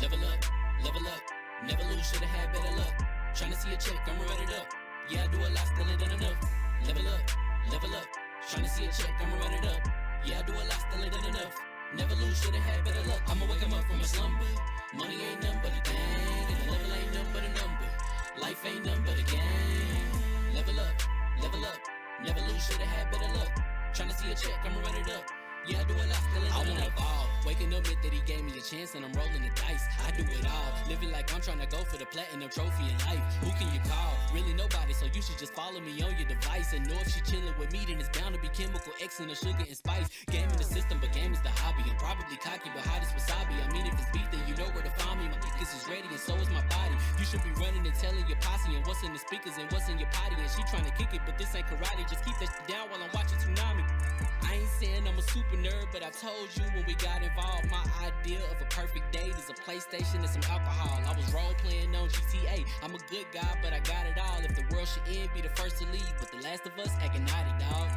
Level up, never lose, should've had better luck. Tryna see a check, I'ma run it up. Yeah, I do a lot, still ain't done enough. Level up, tryna see a check, I'ma run it up. Yeah, I do a lot, still ain't done enough. Never lose, should've had better luck. I'ma wake 'em up from a slumber. Money ain't nothing but a thing, and the level ain't nothing but a number. Life ain't nothing but a game. Level up, never lose, should've had better luck. Tryna see a check, I'ma run it up. Yeah, I do a lot, still ain't done enough. Waking up meant that he gave me a chance and I'm rolling the dice. I do it all, living like I'm trying to go for the platinum trophy in life. Who can you call? Really nobody, so you should just follow me on your device. And know if she chilling with me, then it's bound to be chemical X and the sugar and spice. Game in the system, but game is the hobby. I'm probably cocky, but hot as wasabi. I mean, if it's beef, then you know where to find me. My niggas is ready and so is my body. You should be running and telling your posse and what's in the speakers and what's in your potty. And she trying to kick it, but this ain't karate. Just keep that shit down while I'm watching Tsunami. I ain't saying I'm a super nerd, but I told you when we got involved, my idea of a perfect date is a PlayStation and some alcohol. I was role playing on GTA. I'm a good guy, but I got it all. If the world should end, be the first to leave, but the last of us acting naughty, dog.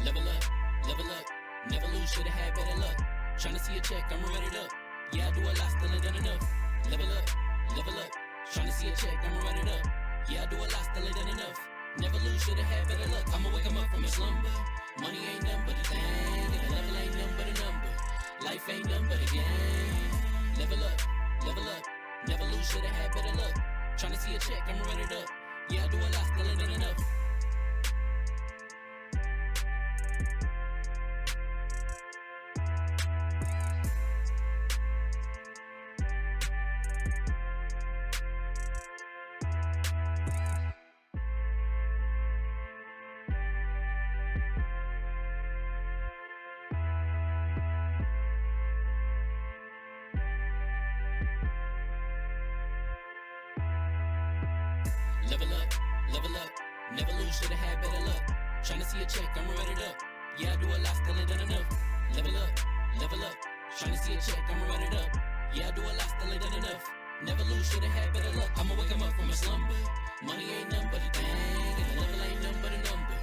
Level up, never lose, should've had better luck. Tryna see a check, I'ma run it up. Yeah, I do a lot, still ain't done enough. Level up, tryna see a check, I'ma run it up. Yeah, I do a lot, still ain't done enough. Never lose, should've had better luck. I'ma wake 'em up from a slumber. Money ain't nothing but a thing, and the level ain't nothing but a number. Life ain't nothing but a game. Level up, never lose, should've had better luck. Tryna see a check, I'ma run it up. Yeah, I do a lot, still ain't done enough. Level up, never lose, should've had better luck. Tryna see a check, I'ma run it up. Yeah, I do a lot, still ain't done enough. Level up, tryna see a check, I'ma run it up. Yeah, I do a lot, still ain't done enough. Never lose, should've had better luck. I'ma wake 'em up from a slumber. Money ain't nothing but a thing, and the level ain't nothing but a number.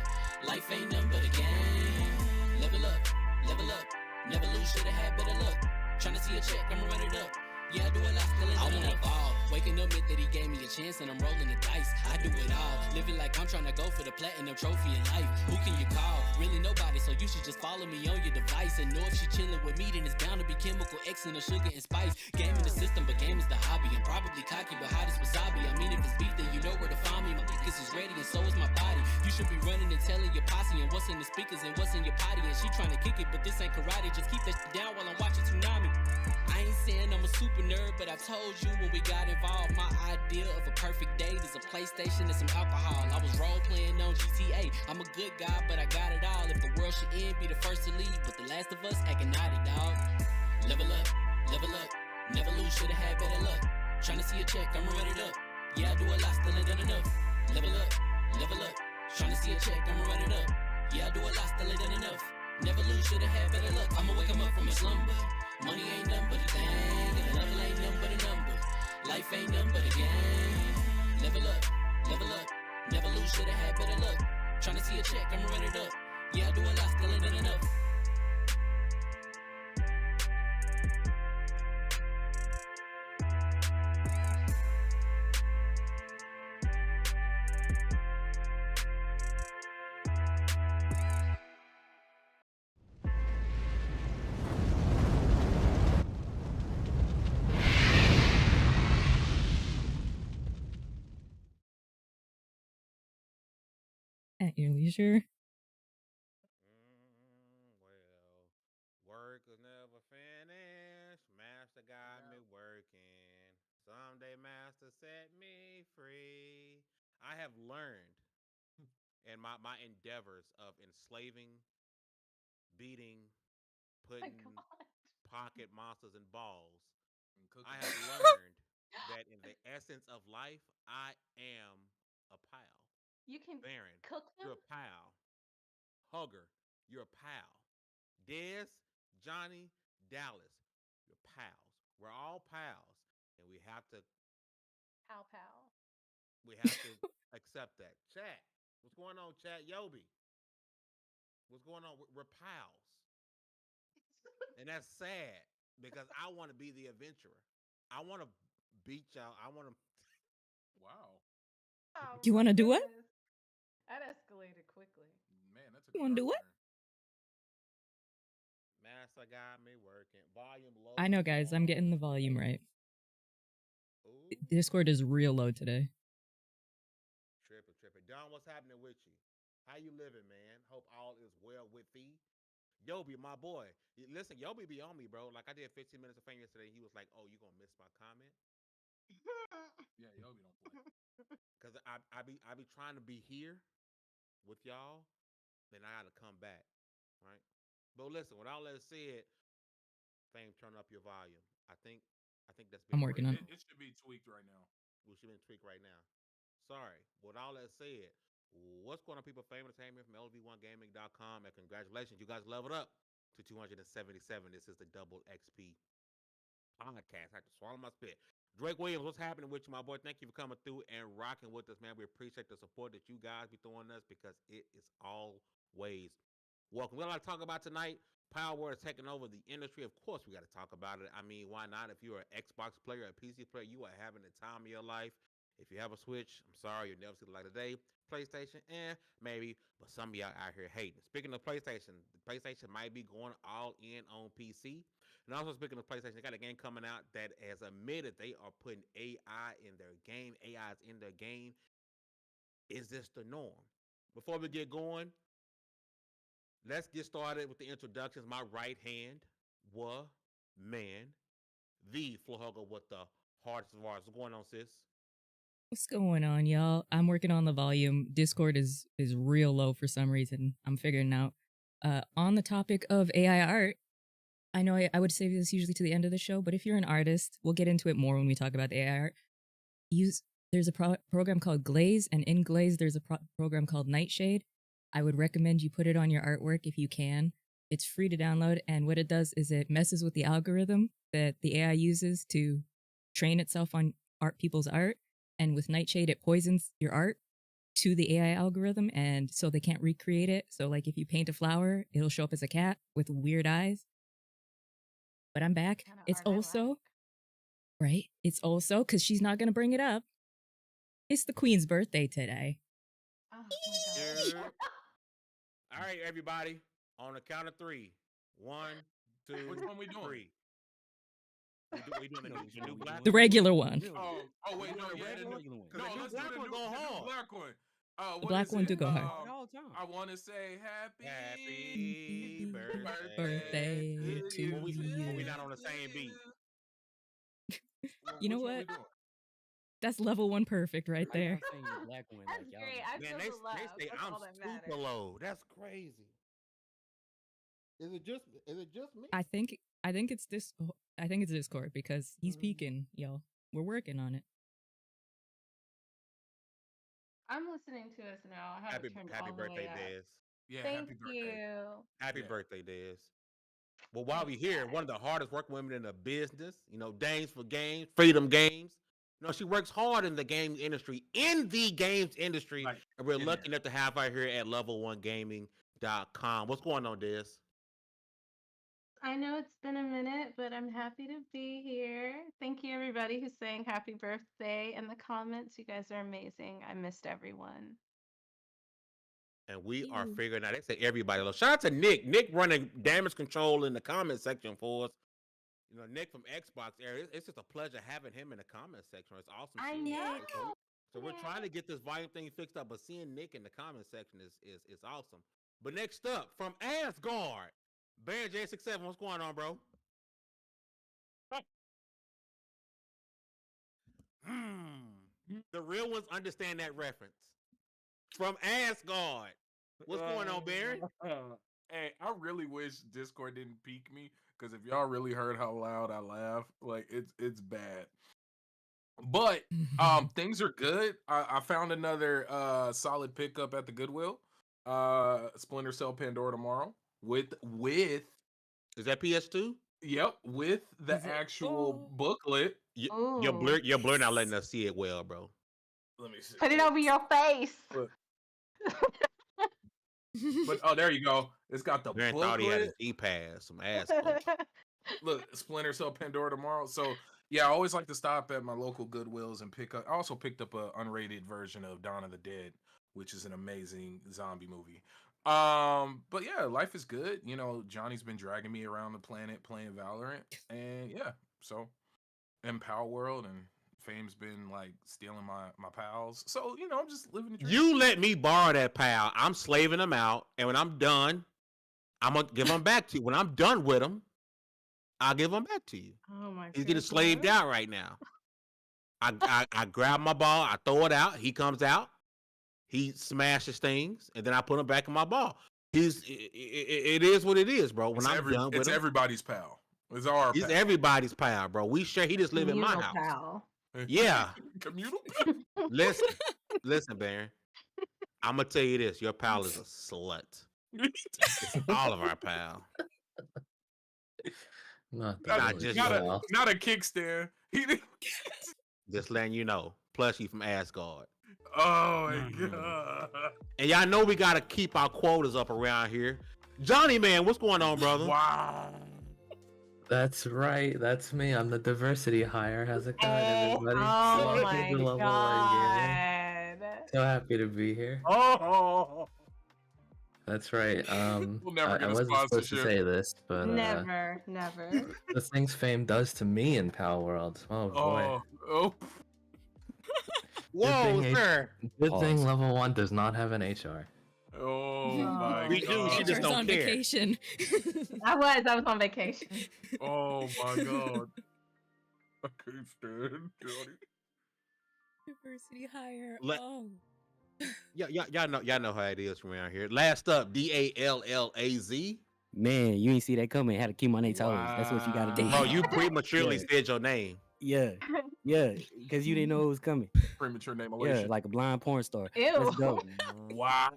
Life ain't nothing but a game. Level up, never lose, should've had better luck. Tryna see a check, I'ma run it up. Yeah, I do a lot, still ain't done enough. Waking up meant that he gave me a chance and I'm rolling the dice. I do it all, living like I'm trying to go for the platinum trophy in life. Who can you call? Really nobody, so you should just follow me on your device. And know if she chilling with me, then it's bound to be chemical X and the sugar and spice. Game in the system, but game is the hobby. I'm probably cocky, but hot as wasabi. I mean, if it's beef, then you know where to find me. My niggas is ready and so is my body. You should be running and telling your posse and what's in the speakers and what's in your potty. And she trying to kick it, but this ain't karate. Just keep that shit down while I'm watching Tsunami. I ain't saying I'm a super nerd, but I told you when we got involved, my idea of a perfect date is a PlayStation and some alcohol. I was role playing on GTA. I'm a good guy, but I got it all. If the world should end, be the first to leave, but the last of us acting naughty, dog. Level up, never lose, should've had better luck. Tryna see a check, I'ma run it up. Yeah, I do a lot, still ain't done enough. Level up, tryna see a check, I'ma run it up. Yeah, I do a lot, still ain't done enough. Never lose, should've had better luck. I'ma wake 'em up from a slumber. Money ain't nothing but a thing, and the level ain't nothing but a number. Life ain't nothing but a game. Level up, never lose, should've had better luck. Tryna see a check, I'ma run it up. Yeah, I do a lot, still ain't done enough. At your leisure. Well, work will never finish. Master got me working. Someday, Master set me free. I have learned in my endeavors of enslaving, beating, putting pocket monsters in balls. I have learned that in the essence of life, I am a pal. You can Baron, cook them? you're a pal. Hugger, you're a pal. Dez, Johnny, Dallas, you're pals. We're all pals, and Pow pow. we have to accept that. Chat, what's going on, chat? Yobi, what's going on? We're pals, and that's sad because I want to be the adventurer. I want to beat y'all. I want to. Wow. Oh, You my wanna do what? goodness. That escalated quickly. Man, that took You a wanna do dark what? turn. Master got me working. Volume low. I know, guys. I'm getting the volume right. Ooh. Discord is real low today. Tripping. Don, what's happening with you? How you living, man? Hope all is well with thee. Yobi, my boy. Listen, Yobi be on me, bro. Like I did 15 minutes of fame yesterday. He was like, "Oh, you gonna miss my comment?" Yeah, Yobi don't play. Cause I be trying to be here with y'all, then I gotta come back, right? But listen, with all that said, fame, turn up your volume. I think that's been I'm working on it. It should be tweaked right now. We should be tweaked right now. Sorry. With all that said, what's going on, people? Fame Entertainment from LV1Gaming.com, and congratulations, you guys leveled up to 277. This is the double XP podcast. I had to swallow my spit. Drake Williams, what's happening with you, my boy? Thank you for coming through and rocking with us, man. We appreciate the support that you guys be throwing us because it is always welcome. We got a lot to talk about tonight. Palworld is taking over the industry. Of course, we got to talk about it. I mean, why not? If you're an Xbox player, a PC player, you are having the time of your life. If you have a Switch, I'm sorry, you'll never see the light of day. PlayStation, maybe, but some of y'all out here hating. Speaking of PlayStation, the PlayStation might be going all in on PC. And also, speaking of PlayStation, they got a game coming out that has admitted they are putting AI in their game. AI is in their game. Is this the norm? Before we get going, let's get started with the introductions. My right hand, man, the floor hugger with the hardest of hearts. What's going on, sis? What's going on, y'all? I'm working on the volume. Discord is real low for some reason. I'm figuring it out. On the topic of AI art, I know I would save this usually to the end of the show, but if you're an artist, we'll get into it more when we talk about the AI art. There's a program called Glaze, and in Glaze there's a program called Nightshade. I would recommend you put it on your artwork if you can. It's free to download, and what it does is it messes with the algorithm that the AI uses to train itself on people's art. And with Nightshade, it poisons your art to the AI algorithm, and so they can't recreate it. So, like, if you paint a flower, it'll show up as a cat with weird eyes. But I'm back. It's also, right? It's also, because she's not going to bring it up, it's the Queen's birthday today. Oh, my God. All right, everybody. On the count of 3. 1, 2, Which one we doing? 3. We doing the new black The regular one. Oh wait, no, the yeah, regular the new, one. no, The new let's do black the one new, go the hard. new black one. The black one do go hard. All the time. I want to say Happy birthday to you. When we not on the same beat. Well, You know which one what? we doing? That's level 1 perfect right Why y'all there. saying the black one That's like y'all great. know? I Man, feel the love. they say That's I'm all that super matters. low. That's crazy. Is it just me? I think it's this. I think it's Discord because he's peeking, y'all. We're working on it. I'm listening to us now. I have it turned Happy all the way birthday, up. Dez. Yeah, Thank happy birthday. you. Happy Yeah. birthday, Dez. Well, while we Thanks, here, guys. one of the hardest working women in the business, Dames for Games, Freedom Games. She works hard in the games industry, Right. and we're In lucky there. enough to have her here at level1gaming.com. What's going on, Dez? I know it's been a minute, but I'm happy to be here. Thank you, everybody who's saying happy birthday in the comments. You guys are amazing. I missed everyone. And we are figuring out. They say everybody. Shout out to Nick. Nick running damage control in the comment section for us. Nick from Xbox area. It's just a pleasure having him in the comment section. It's awesome. I seeing him. know. So we're trying to get this volume thing fixed up, but seeing Nick in the comment section is awesome. But next up, from Asgard, Baron J67. What's going on, bro? The real ones understand that reference. From Asgard. What's going on, Baron? Hey, I really wish Discord didn't peek me, because if y'all really heard how loud I laugh, like it's bad. But things are good. I found another solid pickup at the Goodwill. Splinter Cell Pandora tomorrow with Is that PS2? Yep, with the actual booklet. Your blur not letting us see it well, bro. Let me see. Put it over your face. But oh, there you go. It's got the Baron booklet. thought he had his E-Pass, some ass. Look, Splinter Cell Pandora tomorrow. So yeah, I always like to stop at my local Goodwills and pick up. I also picked up a unrated version of Dawn of the Dead, which is an amazing zombie movie. But yeah, life is good. You know, Johnny's been dragging me around the planet playing Valorant, and yeah, so in Palworld, and Fame's been like stealing my pals. So you know, I'm just living the dream. You let me borrow that pal. I'm slaving them out, and when I'm done, I'm gonna give them back to you. When I'm done with them, I'll give them back to you. Oh my He's getting slaved out right now. I grab my ball, I throw it out. He comes out, he smashes things, and then I put him back in my ball. It is what it is, bro. When I'm done with it's him, everybody's pal. It's our he's pal. everybody's pal, bro. We share. He just live in my Communal house. pal. Yeah. Communal. Listen, Baron. I'm gonna tell you this: your pal is a slut. It's all of our pal. Not Not the just pal. Not a kickstand. Just letting you know. Plus, you from Asgard. Oh my god. And y'all know we gotta keep our quotas up around here. Johnny, man, what's going on, brother? Wow. That's right. That's me. I'm the diversity hire. How's it going, everybody? Oh Welcome my to Level 1 Gaming. god. So happy to be here. Oh. That's right. We'll never I get a wasn't supposed to sponsorship. say this, but Never. the things Fame does to me in Palworld. Oh boy. Oh. Whoa, thing, sir. Good thing Pause. Level 1 does not have an HR. Oh my We do, god. she just HR's don't on care. vacation. I was on vacation. Oh my god. I can't stand Johnny. Diversity hire. Let- Oh. Y'all know how it is from around here. Last up, DALLAZ. Man, you ain't see that coming. Had to keep on their toes. That's what you got to do. Bro, you prematurely Yeah. said your name. Yeah, because you didn't know it was coming. Premature name Yeah, elation. like a blind porn star. Ew. Let's go. Wow.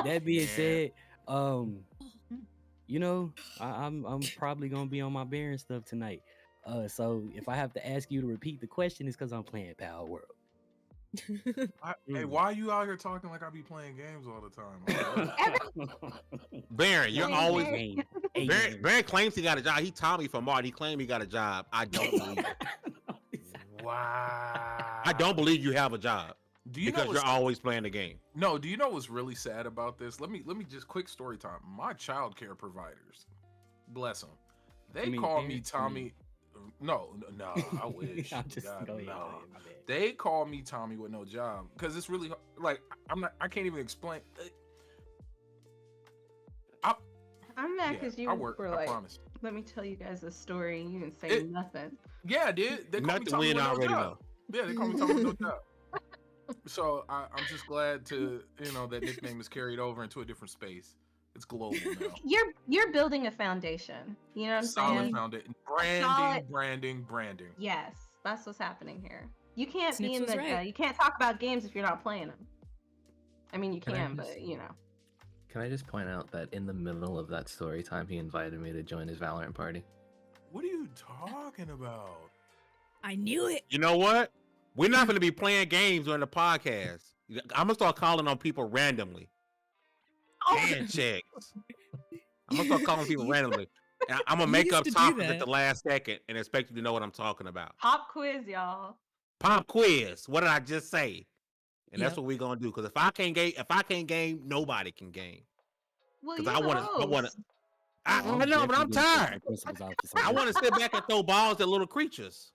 That being said, you know, I'm probably gonna be on my Baron stuff tonight. So if I have to ask you to repeat the question, it's because I'm playing Palworld. Hey, why are you out here talking like I be playing games all the time? Baron, you're Hey, always. Baron. Baron claims he got a job. He told me from Martin. He claimed he got a job. I don't believe it. Wow. I don't believe you have a job Do you know because what's, you're always playing the game. No, do you know what's really sad about this? Let me just quick story time. My childcare providers, bless them, they You mean call me parents? Tommy. No, I wish. I'm just God, go ahead, no. go ahead, my bad. They call me Tommy with no job because it's really like I can't even explain. I'm mad because you I work. were I like, promise. let me tell you guys a story. You didn't say nothing. Yeah, I did. They call me Nothing Tommy we with no already job. know. Yeah, they call me Tommy with no job. So I'm just glad to that nickname is carried over into a different space. It's global now. You're building a foundation. You know what I'm Solid saying? foundation. Branding. Yes, that's what's happening here. You can't Snips be in was the. right. You can't talk about games if you're not playing them. I mean, you Can I can, just- but you know. Can I just point out that in the middle of that story time, he invited me to join his Valorant party? What are you talking about? I knew it. You know what? We're not going to be playing games during the podcast. I'm going to start calling on people randomly. And checks. I'm going to start calling people randomly. And I'm going to You make used up to do topics that. at the last second and expect you to know what I'm talking about. Pop quiz, y'all. Pop quiz. What did I just say? And that's Yep. what we're going to do. Because if I can't game, nobody can game. Well, Because you're I want to. I know, but I'm tired. I want to sit back and throw balls at little creatures.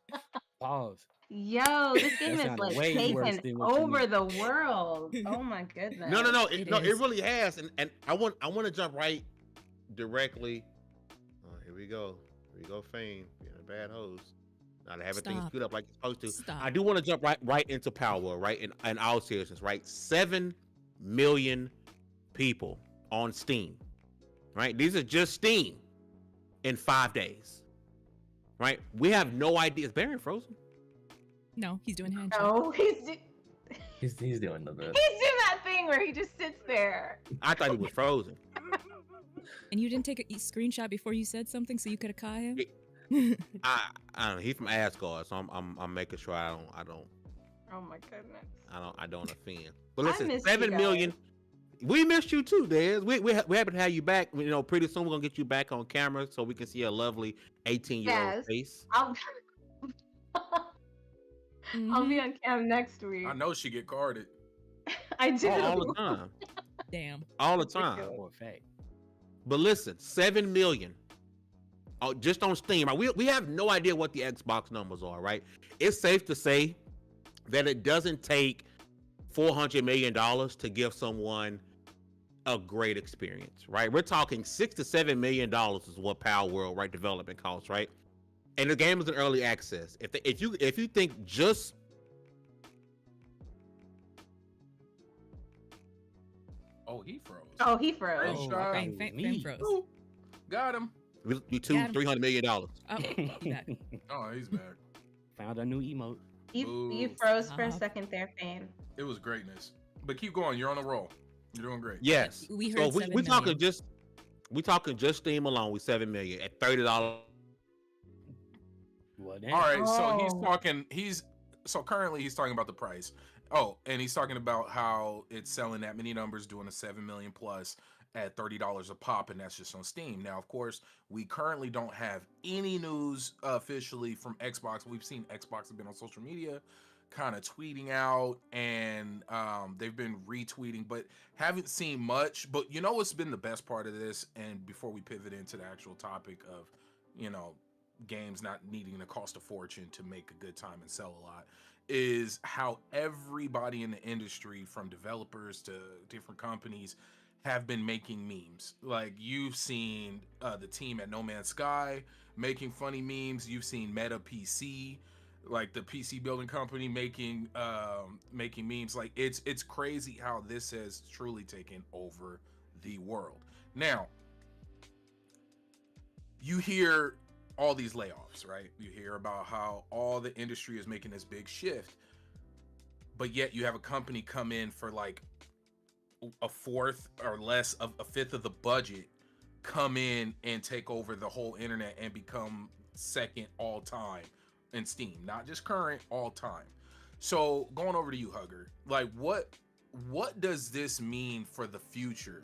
Pause. Yo, this game is sounded like way worse taking than what you over meant. the world. Oh my goodness. No, It it is. really has, and I want to jump right directly. Oh, here we go, Fame, being a bad host, not having things Stop. queued up like you're supposed to. Stop. I do want to jump right into Palworld, right? In all seriousness, right? 7 million people on Steam, right? These are just Steam in 5 days, right? We have no idea. Is Baron frozen? No, he's doing handshake. No, He's doing the bit. he's doing that thing where he just sits there. I thought he was frozen. And you didn't take a screenshot before you said something so you could have caught him? I don't know. He's from Asgard, so I'm making sure I don't Oh my goodness. I don't offend. But I listen, miss you 7 million. guys. We missed you too, Dez. We happy to have you back. You know, pretty soon we're gonna get you back on camera so we can see a lovely 18-year-old Yes, face. I'll I'll be Mhm. on cam next I week. know she get carded. I do. All the time. Damn. All the time. Ridiculous. For a fact. But listen, 7 million. Just on Steam. We have no idea what the Xbox numbers are, right? It's safe to say that it doesn't take $400 million to give someone a great experience, right? We're talking $6 to $7 million is what Palworld, right, development costs, right? And the game is in early access. If you think just Oh, he froze. Oh, he froze. Great Oh, shot. I Fame, thought fame, it was fame me. froze. Ooh, got him. you two Got him. $300 million. Oh, he back. Oh, he's back. Found a new emote. You Boo. froze for a Stop. second there, Fame. It was greatness. But keep going. You're on a roll. You're doing great. Yes. We So heard we 7 talking million. just Steam alone with 7 million at $30. Well, damn. All right. So he's Oh. talking. Currently he's talking about the price. Oh, and he's talking about how it's selling that many numbers, doing a 7 million plus at $30 a pop, and that's just on Steam. Now, of course, we currently don't have any news officially from Xbox. We've seen Xbox have been on social media, kind of tweeting out, and they've been retweeting, but haven't seen much. But you know what's been the best part of this? And before we pivot into the actual topic of, you know, games not needing to cost a fortune to make a good time and sell a lot, is how everybody in the industry, from developers to different companies, have been making memes. Like, you've seen the team at No Man's Sky making funny memes. You've seen Meta PC, like the PC building company, making memes. Like, it's crazy how this has truly taken over the world. Now, you hear all these layoffs, right? You hear about how all the industry is making this big shift, but yet you have a company come in for like a fourth or less of a fifth of the budget, come in and take over the whole internet and become second all time in Steam, not just current, all time. So going over to you, Hugger, like what does this mean for the future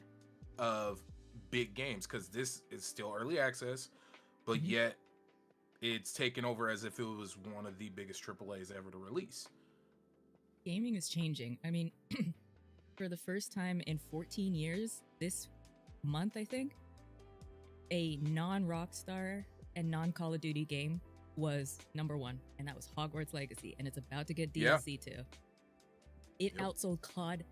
of big games? Because this is still early access, but Mhm. yet it's taken over as if it was one of the biggest AAAs ever to release. Gaming is changing. I mean, for the first time in 14 years, this month, I think, a non-Rockstar and non-Call of Duty game was number one, and that was Hogwarts Legacy, and it's about to get Yeah. DLC too. It Yep. outsold COD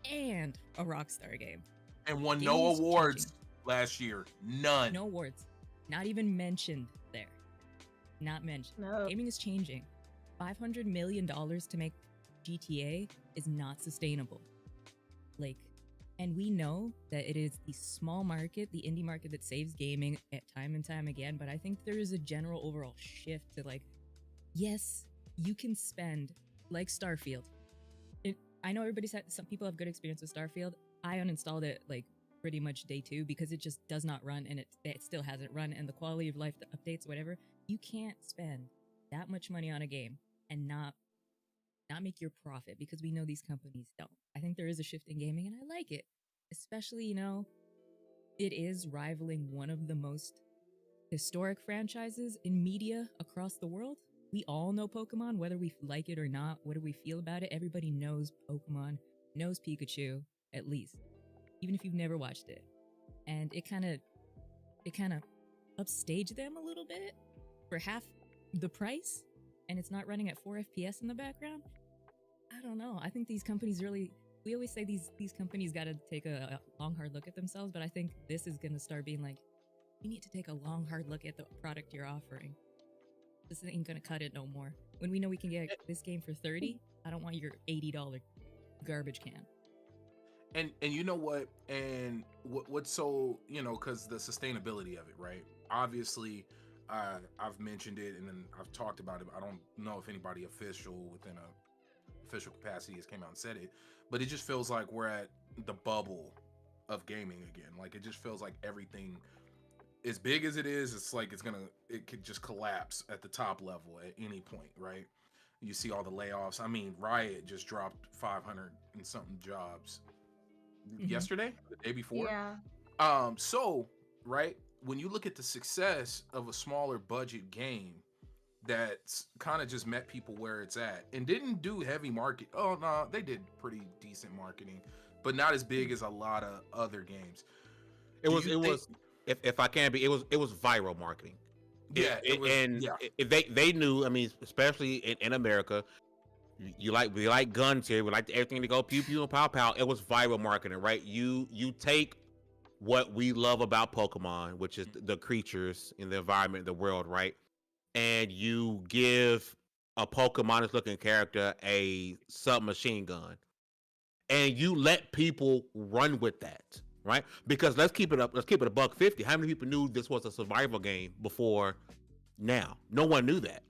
and a Rockstar game. And won Gaming no is awards changing. last year. None. No awards. Not even mentioned there. Not mentioned. No. Gaming is changing. $500 million to make GTA is not sustainable. Like, and we know that it is the small market, the indie market, that saves gaming at time and time again. But I think there is a general overall shift to, like, yes, you can spend, like Starfield. I know everybody's had, some people have good experience with Starfield. I uninstalled it like pretty much day 2 because it just does not run, and it still hasn't run, and the quality of life, the updates, whatever. You can't spend that much money on a game and not make your profit, because we know these companies don't. I think there is a shift in gaming, and I like it. Especially, you know, it is rivaling one of the most historic franchises in media across the world. We all know Pokemon, whether we like it or not. What do we feel about it? Everybody knows Pokemon, knows Pikachu, at least, even if you've never watched it. And it kind of upstaged them a little bit for half the price, and it's not running at 4 FPS in the background. I don't know. I think these companies really, we always say these companies got to take a long, hard look at themselves, but I think this is going to start being like, you need to take a long, hard look at the product you're offering. This ain't going to cut it no more. When we know we can get this game for $30, I don't want your $80 garbage can. And you know what? And what's so, you know, because the sustainability of it, right? Obviously, I've mentioned it and then I've talked about it. I don't know if anybody official within a official capacity has came out and said it, but it just feels like we're at the bubble of gaming again. Like, it just feels like everything, as big as it is, it's like it could just collapse at the top level at any point, right? You see all the layoffs. I mean, Riot just dropped 500 and something jobs yesterday, the day before. Yeah. So right, when you look at the success of a smaller budget game that's kind of just met people where it's at and didn't do heavy market. Oh no, they did pretty decent marketing, but not as big as a lot of other games. If I can be, it was viral marketing. They knew. I mean, especially in America, we like guns here. We like everything to go pew pew and pow pow. It was viral marketing, right? You take what we love about Pokemon, which is the creatures in the environment, the world, right? And you give a Pokemon looking character a submachine gun, and you let people run with that, right? Because let's keep it a buck 50. How many people knew this was a survival game before now? No one knew that,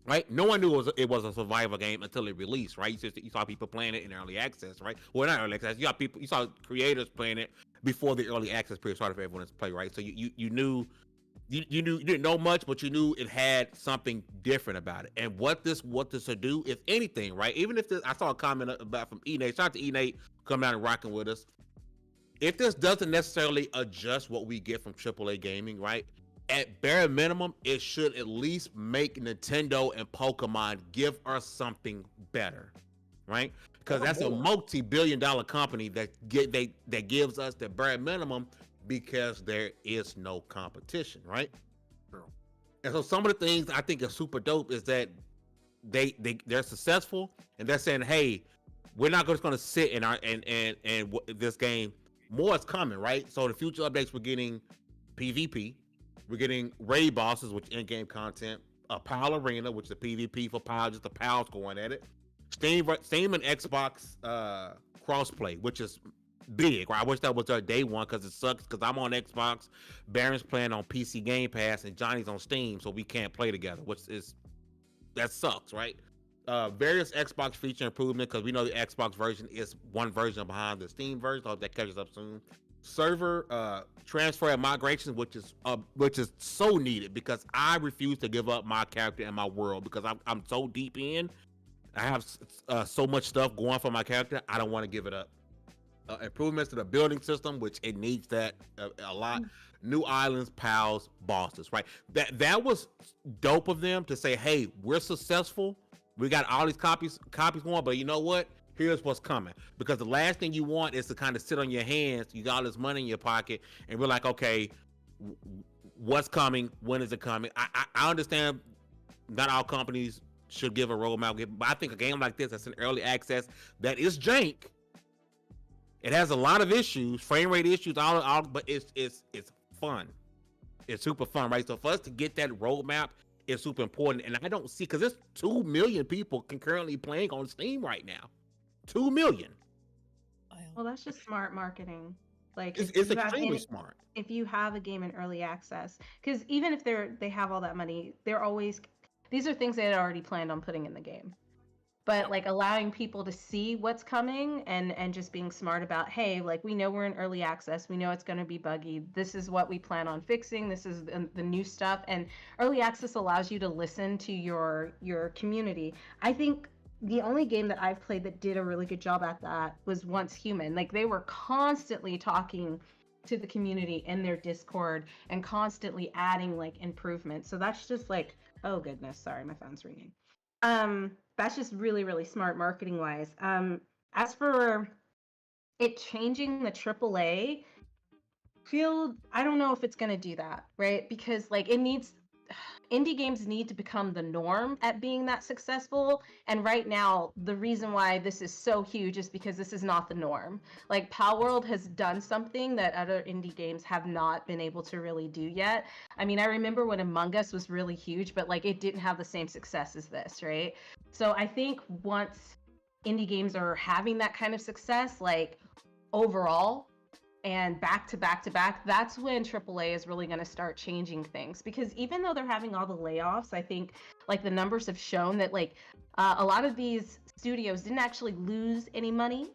right? No one knew it was a survival game until it released, right? You saw people playing it in early access, right? Well, not early access. You saw creators playing it before the early access period started for everyone to play, right? So you knew. You didn't know much, but you knew it had something different about it. And what this will do, if anything, right? Even if I saw a comment about from E-Nate, shout out to E-Nate coming out and rocking with us. If this doesn't necessarily adjust what we get from AAA gaming, right? At bare minimum, it should at least make Nintendo and Pokemon give us something better, right? Because that's a multi-billion-dollar company that gives us the bare minimum, because there is no competition, right? True. And so some of the things I think are super dope is that they're successful, and they're saying, hey, we're not just going to sit in our and this game. More is coming, right? So the future updates, we're getting PvP, we're getting raid bosses, which in-game content, a PAL arena, which is a PvP for PAL, just the PALs going at it. Steam and Xbox crossplay, which is big. I wish that was our day one, because it sucks because I'm on Xbox, Baron's playing on PC Game Pass, and Johnny's on Steam, so we can't play together, that sucks, right? Various Xbox feature improvement, because we know the Xbox version is one version behind the Steam version. I hope that catches up soon. Server transfer and migration, which is so needed, because I refuse to give up my character and my world, because I'm so deep in. I have so much stuff going for my character. I don't want to give it up. Improvements to the building system, which it needs that a lot. New islands, pals, bosses, right? That was dope of them to say, hey, we're successful. We got all these copies going, but you know what? Here's what's coming. Because the last thing you want is to kind of sit on your hands. You got all this money in your pocket, and we're like, okay, what's coming? When is it coming? I understand not all companies should give a roadmap, but I think a game like this that's in early access, that is jank. It has a lot of issues, frame rate issues, all, but it's fun. It's super fun, right? So for us to get that roadmap is super important. And I don't see, because there's 2 million people concurrently playing on Steam right now. 2 million. Well, that's just smart marketing. Like, it's extremely smart. If you have a game in early access, because even if they have all that money, these are things they had already planned on putting in the game. But like allowing people to see what's coming and just being smart about, hey, like, we know we're in early access. We know it's going to be buggy. This is what we plan on fixing. This is the new stuff. And early access allows you to listen to your community. I think the only game that I've played that did a really good job at that was Once Human. Like, they were constantly talking to the community in their Discord and constantly adding like improvements. So that's just like, oh goodness, sorry, my phone's ringing. That's just really, really smart marketing wise. As for it changing the AAA field, I don't know if it's going to do that, right? Because like indie games need to become the norm at being that successful. And right now, the reason why this is so huge is because this is not the norm. Like, Palworld has done something that other indie games have not been able to really do yet. I mean, I remember when Among Us was really huge, but like, it didn't have the same success as this, right? So I think once indie games are having that kind of success, like overall, and back to back, that's when AAA is really going to start changing things. Because even though they're having all the layoffs, I think like the numbers have shown that like a lot of these studios didn't actually lose any money.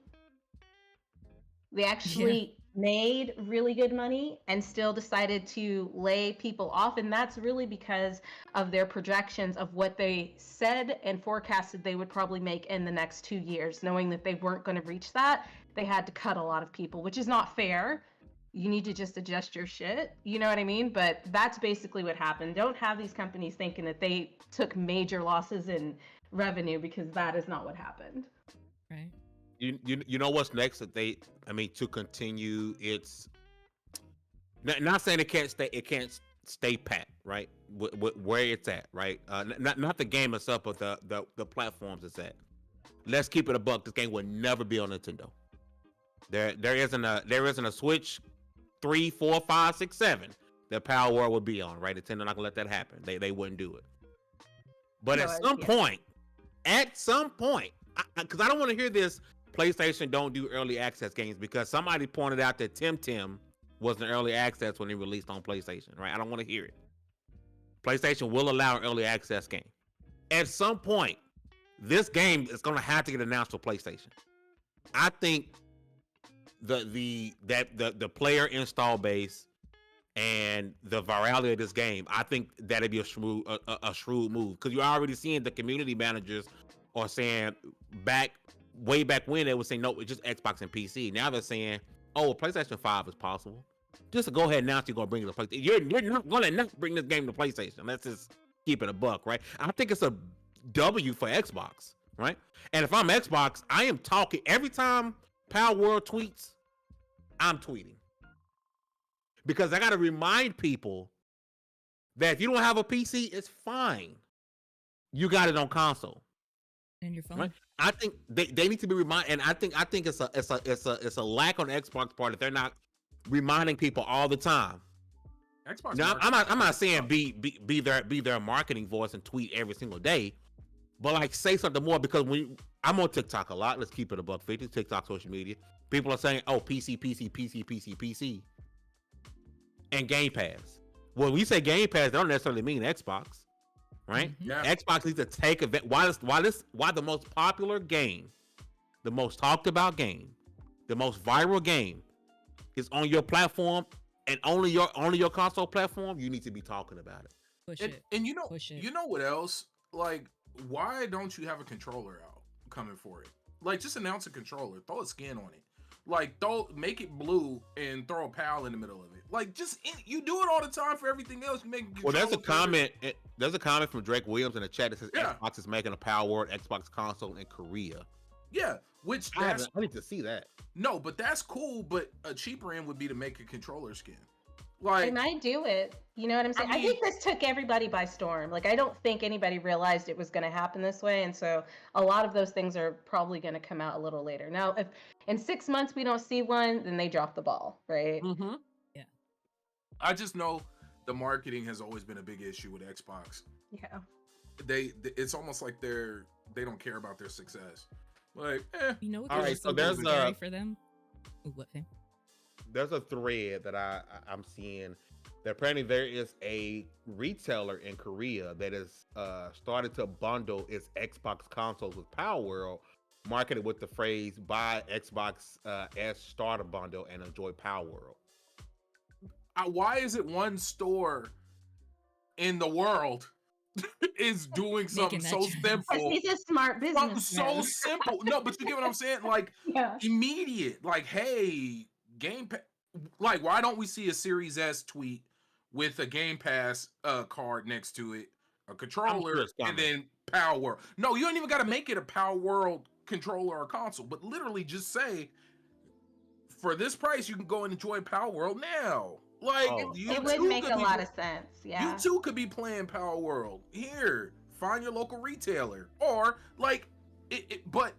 They actually made really good money and still decided to lay people off. And that's really because of their projections of what they said and forecasted they would probably make in the next 2 years, knowing that they weren't going to reach that. they had to cut a lot of people, which is not fair. You need to just adjust your shit. You know what I mean? But that's basically what happened. Don't have these companies thinking that they took major losses in revenue, because that is not what happened. Right. You know what's next that to continue its, not saying it can't stay pat, right? Where it's at, right? Not the game itself, but the platforms it's at. Let's keep it a buck. This game will never be on Nintendo. There isn't a Switch 3, 4, 5, 6, 7 that Palworld would be on, right? Nintendo not gonna let that happen. They wouldn't do it. But No, at some point, because I don't want to hear this, PlayStation don't do early access games, because somebody pointed out that Tim was in early access when he released on PlayStation, right? I don't want to hear it. PlayStation will allow an early access game. At some point, this game is going to have to get announced for PlayStation. I think the player install base and the virality of this game, I think that'd be a shrewd move, because you're already seeing the community managers are saying way back when they were saying no, it's just Xbox and PC. Now they're saying, oh, PlayStation 5 is possible. Just to go ahead and announce you're gonna bring it to PlayStation. You're not gonna not bring this game to PlayStation. Let's just keep it a buck, right? I think it's a W for Xbox, right? And if I'm Xbox, I am talking every time Palworld tweets, I'm tweeting. Because I gotta remind people that if you don't have a PC, it's fine. You got it on console. And your phone. Right? I think they need to be reminded, and I think it's a lack on Xbox part that they're not reminding people all the time. Xbox. Now, I'm not saying be their marketing voice and tweet every single day, but like say something more, because I'm on TikTok a lot. Let's keep it a buck 50. TikTok, social media. People are saying, oh, PC, and Game Pass. When we say Game Pass, they don't necessarily mean Xbox. Right? Mm-hmm. Yeah. Xbox needs to take event. Why the most popular game, the most talked about game, the most viral game is on your platform, and only your console platform, you need to be talking about it. Push it. And you know, Push it. you know what else? Like, why don't you have a controller out coming for it? Like, just announce a controller, throw a skin on it. Like, make it blue and throw a PAL in the middle of it. Like, you do it all the time for everything else. You make Well, there's a comment. There's a comment from Drake Williams in the chat that says Xbox is making a Palworld Xbox console in Korea. Yeah, which I need to see that. No, but that's cool. But a cheaper end would be to make a controller skin. Like, They might do it. You know what I'm saying? I think this took everybody by storm. Like, I don't think anybody realized it was going to happen this way. And so a lot of those things are probably going to come out a little later. Now, if in 6 months we don't see one, then they drop the ball, right? Mm-hmm. Yeah. I just know the marketing has always been a big issue with Xbox. Yeah. It's almost like they don't care about their success. Like, You know what? All right, so there's scary for them. Ooh, what thing? There's a thread that I'm seeing that apparently there is a retailer in Korea that has started to bundle its Xbox consoles with Palworld, marketed with the phrase "Buy Xbox S Starter Bundle and enjoy Palworld." why is it one store in the world is doing something so simple? He's a smart businessman. So simple. No, but you get what I'm saying? Like, Yeah. immediate. Like, hey, Game Pass. Like, why don't we see a Series S tweet with a Game Pass card next to it, a controller, and then Palworld? No, you don't even got to make it a Palworld controller or console, but literally just say, for this price, you can go and enjoy Palworld now. Like, it would make a lot of sense. Yeah. You too could be playing Palworld. Here, find your local retailer, or like but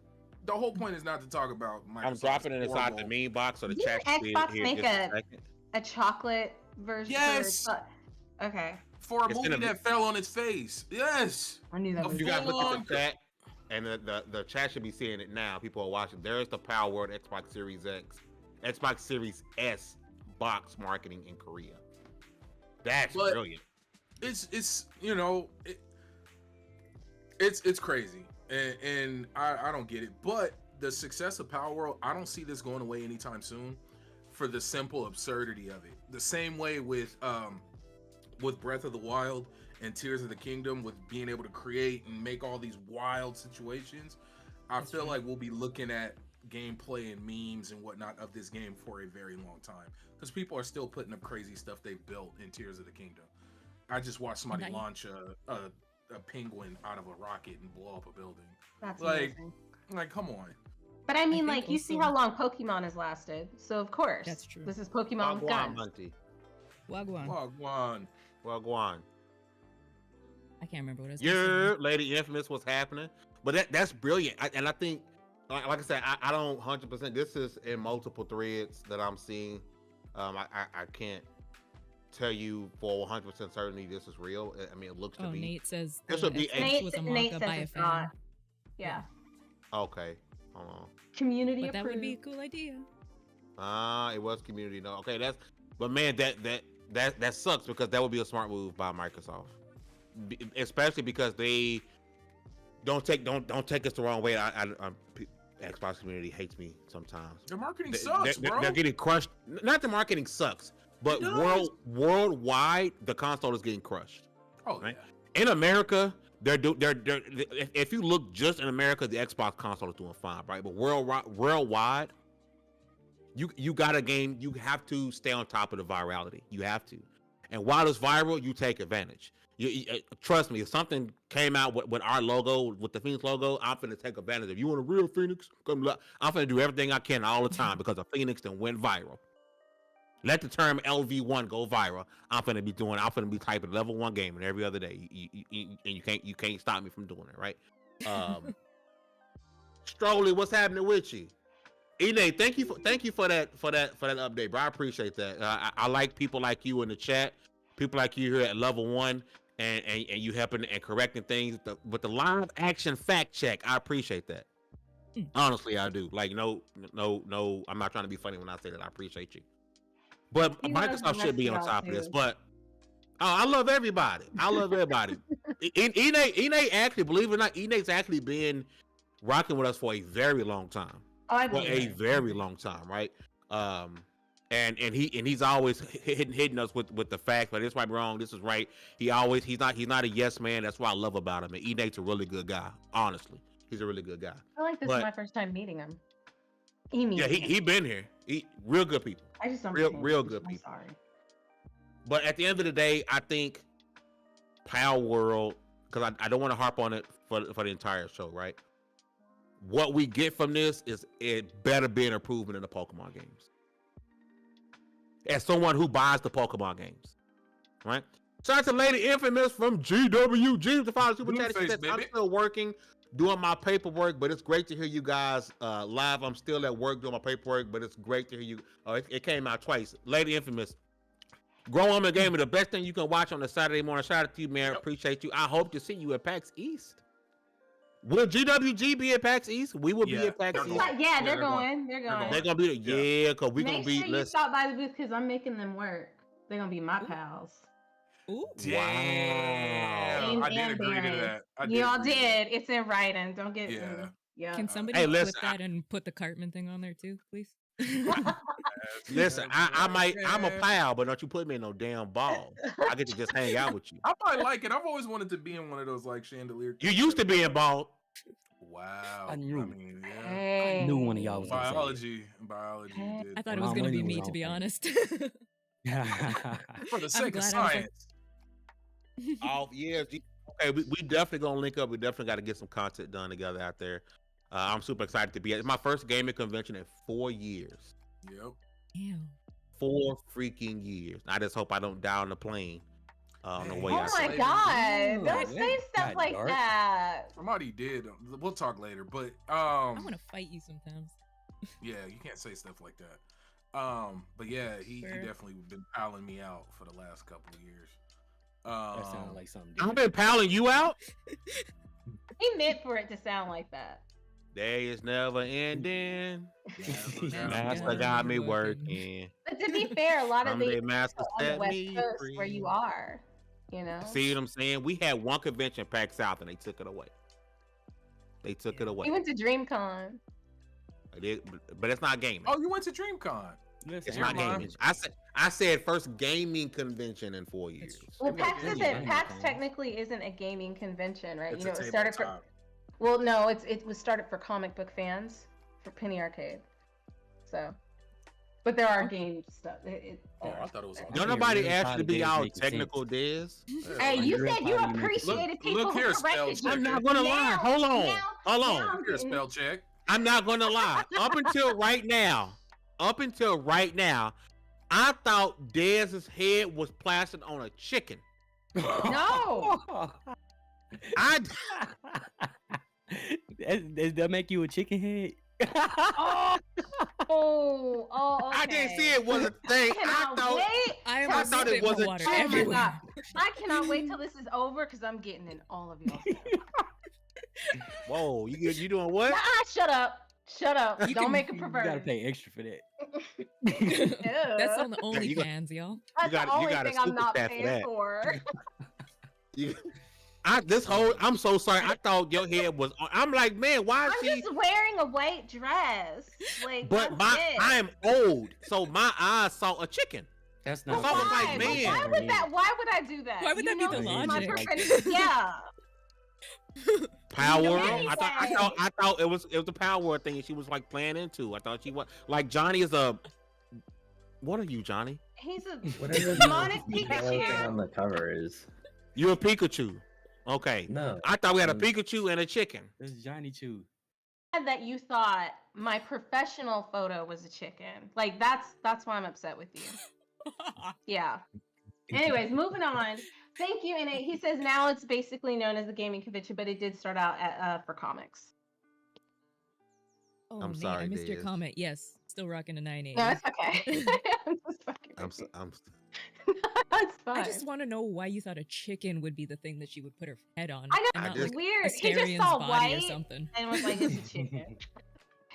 the whole point is not to talk about Microsoft's I'm dropping it inside the meme box, so the chat can see it Xbox here make just a second. a chocolate version? Yes. Okay. For a movie that fell on its face. Yes. I knew that was You guys look at the chat, and the chat should be seeing it now. People are watching. There's the Palworld Xbox Series X, Xbox Series S box marketing in Korea. That's brilliant. It's you know, it's crazy, and I don't get it. But the success of Palworld, I don't see this going away anytime soon, for the simple absurdity of it. The same way with Breath of the Wild and Tears of the Kingdom, with being able to create and make all these wild situations. I feel like we'll be looking at gameplay and memes and whatnot of this game for a very long time because people are still putting up crazy stuff they built in Tears of the Kingdom. I just watched somebody launch a penguin out of a rocket and blow up a building. That's like, amazing. like, come on. But I mean, like, you see how long Pokemon has lasted, so of course, That's true. This is Pokemon with guns. Wagwan. Wagwan. I can't remember what it was. Yeah, Lady Infamous was happening, but that's brilliant. And I think, like I said, I don't 100%. This is in multiple threads that I'm seeing. I can't tell you for 100% certainty this is real. I mean, it looks to be. Nate says this would be Nate was a manga by a fan. Not. Yeah. Okay. Hold on. Community But that approved. would be a cool idea. It was community. No, okay, but man, that sucks because that would be a smart move by Microsoft, especially because they don't take us the wrong way. Xbox community hates me sometimes. Their marketing sucks, bro. They're getting crushed. Not the marketing sucks, but worldwide the console is getting crushed. Oh, right? Yeah. In America, if you look just in America, the Xbox console is doing fine, right? But worldwide, you got a game. You have to stay on top of the virality. You have to, and while it's viral, you take advantage. You trust me. If something came out with our logo, with the Phoenix logo, I'm finna take advantage. If you want a real Phoenix, I'm finna do everything I can all the time because a Phoenix then went viral. Let the term LV1 go viral. I'm finna be typing level 1 gaming every other day. And you can't stop me from doing it, right? Strolly, what's happening with you? Ine, thank you for that update, bro. I appreciate that. I like people like you in the chat, people like you here at level 1, and you helping and correcting things with the live action fact check. I appreciate that. Honestly, I do. Like, no, I'm not trying to be funny when I say that. I appreciate you. But Microsoft should be on top of this. But I love everybody. Ine actually, believe it or not, Ine's actually been rocking with us for a very long time. For a very long time, right? And he's always hitting us with the facts, but this might be wrong, this is right. He's not a yes man. That's what I love about him. And Ine's a really good guy. Honestly, he's a really good guy. I like this is my first time meeting him. He been here. Real good people. I just don't real good people. I'm sorry. But at the end of the day, I think Palworld, because I don't want to harp on it for the entire show, right? What we get from this is it better be an improvement in the Pokemon games. As someone who buys the Pokemon games, right? Shout out to Lady Infamous from GWG to follow Super Chat. I'm still working, doing my paperwork, but it's great to hear you guys live. I'm still at work doing my paperwork, but it's great to hear you. It came out twice. Lady Infamous, Grow Woman Gamer, the best thing you can watch on a Saturday morning. Shout out to you, man. Appreciate you. I hope to see you at PAX East. Will GWG be at PAX East? We will be at PAX East. Yeah, they're going. They're gonna be there. Because we're gonna be. Make sure you stop by the booth because I'm making them work. They're gonna be my pals. Ooh. Damn. I did agree to that. Y'all did. It's in writing. Don't get. Yeah. Can somebody flip that and put the Cartman thing on there too, please? Listen, I'm a pal, but don't you put me in no damn ball. I get to just hang out with you. I might like it. I've always wanted to be in one of those like chandelier. You used to be in ball. Wow. I knew. Hey. I knew one of y'all was biology. Hey. Did. I thought it was gonna be me, to be honest. For the sake of science. Yeah. Okay, we definitely gonna link up. We definitely got to get some content done together out there. I'm super excited to be at. It's my first gaming convention in 4 years. Yep. Ew. 4 freaking years. I just hope I don't die on the plane on the way out. Oh my god! Don't say stuff like that. Somebody did. We'll talk later. But I want to fight you sometimes. Yeah, you can't say stuff like that. But yeah, he definitely been palling me out for the last couple of years. That sounded like something. I've been palling you out. He meant for it to sound like that. Day is never ending. Master got me working. But to be fair, a lot of these Master on the set West me Coast free. where you are, you know. See what I'm saying? We had one convention PAX South and they took it away. They took it away. We went to DreamCon. But it's not gaming. Oh, you went to DreamCon? It's not gaming. I said first gaming convention in 4 years. Well, PAX technically isn't a gaming convention, right? It's it started for. Well, no, it was started for comic book fans. for Penny Arcade. So, but there are game stuff. I thought it was on. Don't nobody ask you to be all technical, Dez. Hey, you Real said you body makes appreciated people look who here, corrected spell you. I'm checker. not gonna lie. Now- Hold on. now- Hold now on. I'm Here, getting- spell check. I'm not gonna lie. Up until right now, I thought Dez's head was plastered on a chicken. No. I Does that make you a chicken head? Oh, okay. I didn't see it was a thing. I Cannot thought wait. I I thought it was a water chicken. Oh my everywhere. god! I cannot wait till this is over because I'm getting in all of y'all. whoa, you doing what? Shut up! Shut up! You Don't can- make it You gotta perverted. pay extra for that. That's on the you got- OnlyFans, y'all. That's gotta- the you only gotta thing I'm super not chat for paying that. for. You- I'm so sorry. I thought your head was on. I'm like, man, why is I'm she? just wearing a white dress. Like, But that's I it. am old, so my eyes saw a chicken. That's Well, not. I was Why? like, But man. why would I do that? Why would that be know the this is my logic? propensity- Yeah. Power. Anyway. I thought it was a power thing. And she was like playing into. I thought she was like Johnny is a. What are you, Johnny? He's a Whatever demonic the yellow thing on Pikachu. the cover is. You're a Pikachu. Okay. No. I thought we had a Pikachu and a chicken. That's Johnny Chew. That you thought my professional photo was a chicken. Like that's why I'm upset with you. Yeah. Anyways, moving on. Thank you. And he says now it's basically known as the gaming convention, but it did start out at for comics. Oh, I'm Nate, sorry, I missed your Dez. comment. Yes, still rocking a 980. No, it's okay. I'm just fucking I'm. with you. I'm That's fine. I just want to know why you thought a chicken would be the thing that she would put her head on. I know and I not just- like weird. He just Asterian's saw body white or something. and was like, "It's a chicken."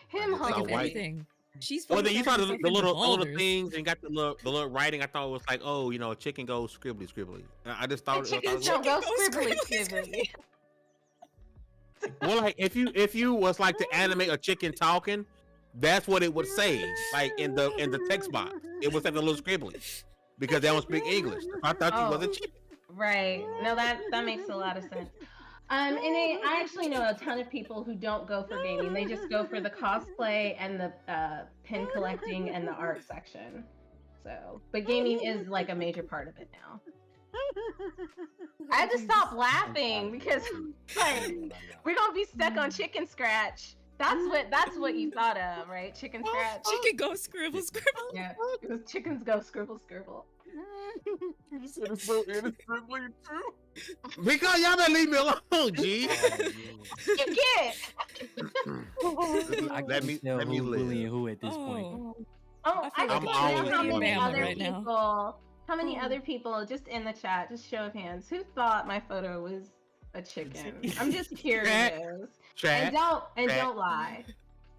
Him Like Like saw if hungry. white. anything, she's. Well, fucking then you saw throwing the herself into little boulders. things and got the little writing. I thought it was like, oh, a chicken goes scribbly scribbly. I just thought. The I thought chickens it don't go Chicken goes scribbly scribbly. scribbly. Well, like if you was like to animate a chicken talking, that's what it would say. Like in the text box, it would say the little scribbly because they don't speak English. I thought you was a Oh. chicken. Right. No, that makes a lot of sense. And I actually know a ton of people who don't go for gaming. They just go for the cosplay and the pin collecting and the art section. So, but gaming is like a major part of it now. I had to stop laughing because like we're gonna be stuck on chicken scratch. That's what you thought of, right? Chicken scratch. Chicken go scribble scribble. Yeah, it was chickens go scribble scribble. You said it's so innocently too. Because y'all better leave me alone, G. You get. I Let can't me- tell let me who's live. bullying who at this point. Oh, Oh, I I feel can like tell I'm you how always many in other right now. people, how many other people just in the chat, just show of hands, who thought my photo was a chicken? I'm just curious. Chat. And Chat. don't lie.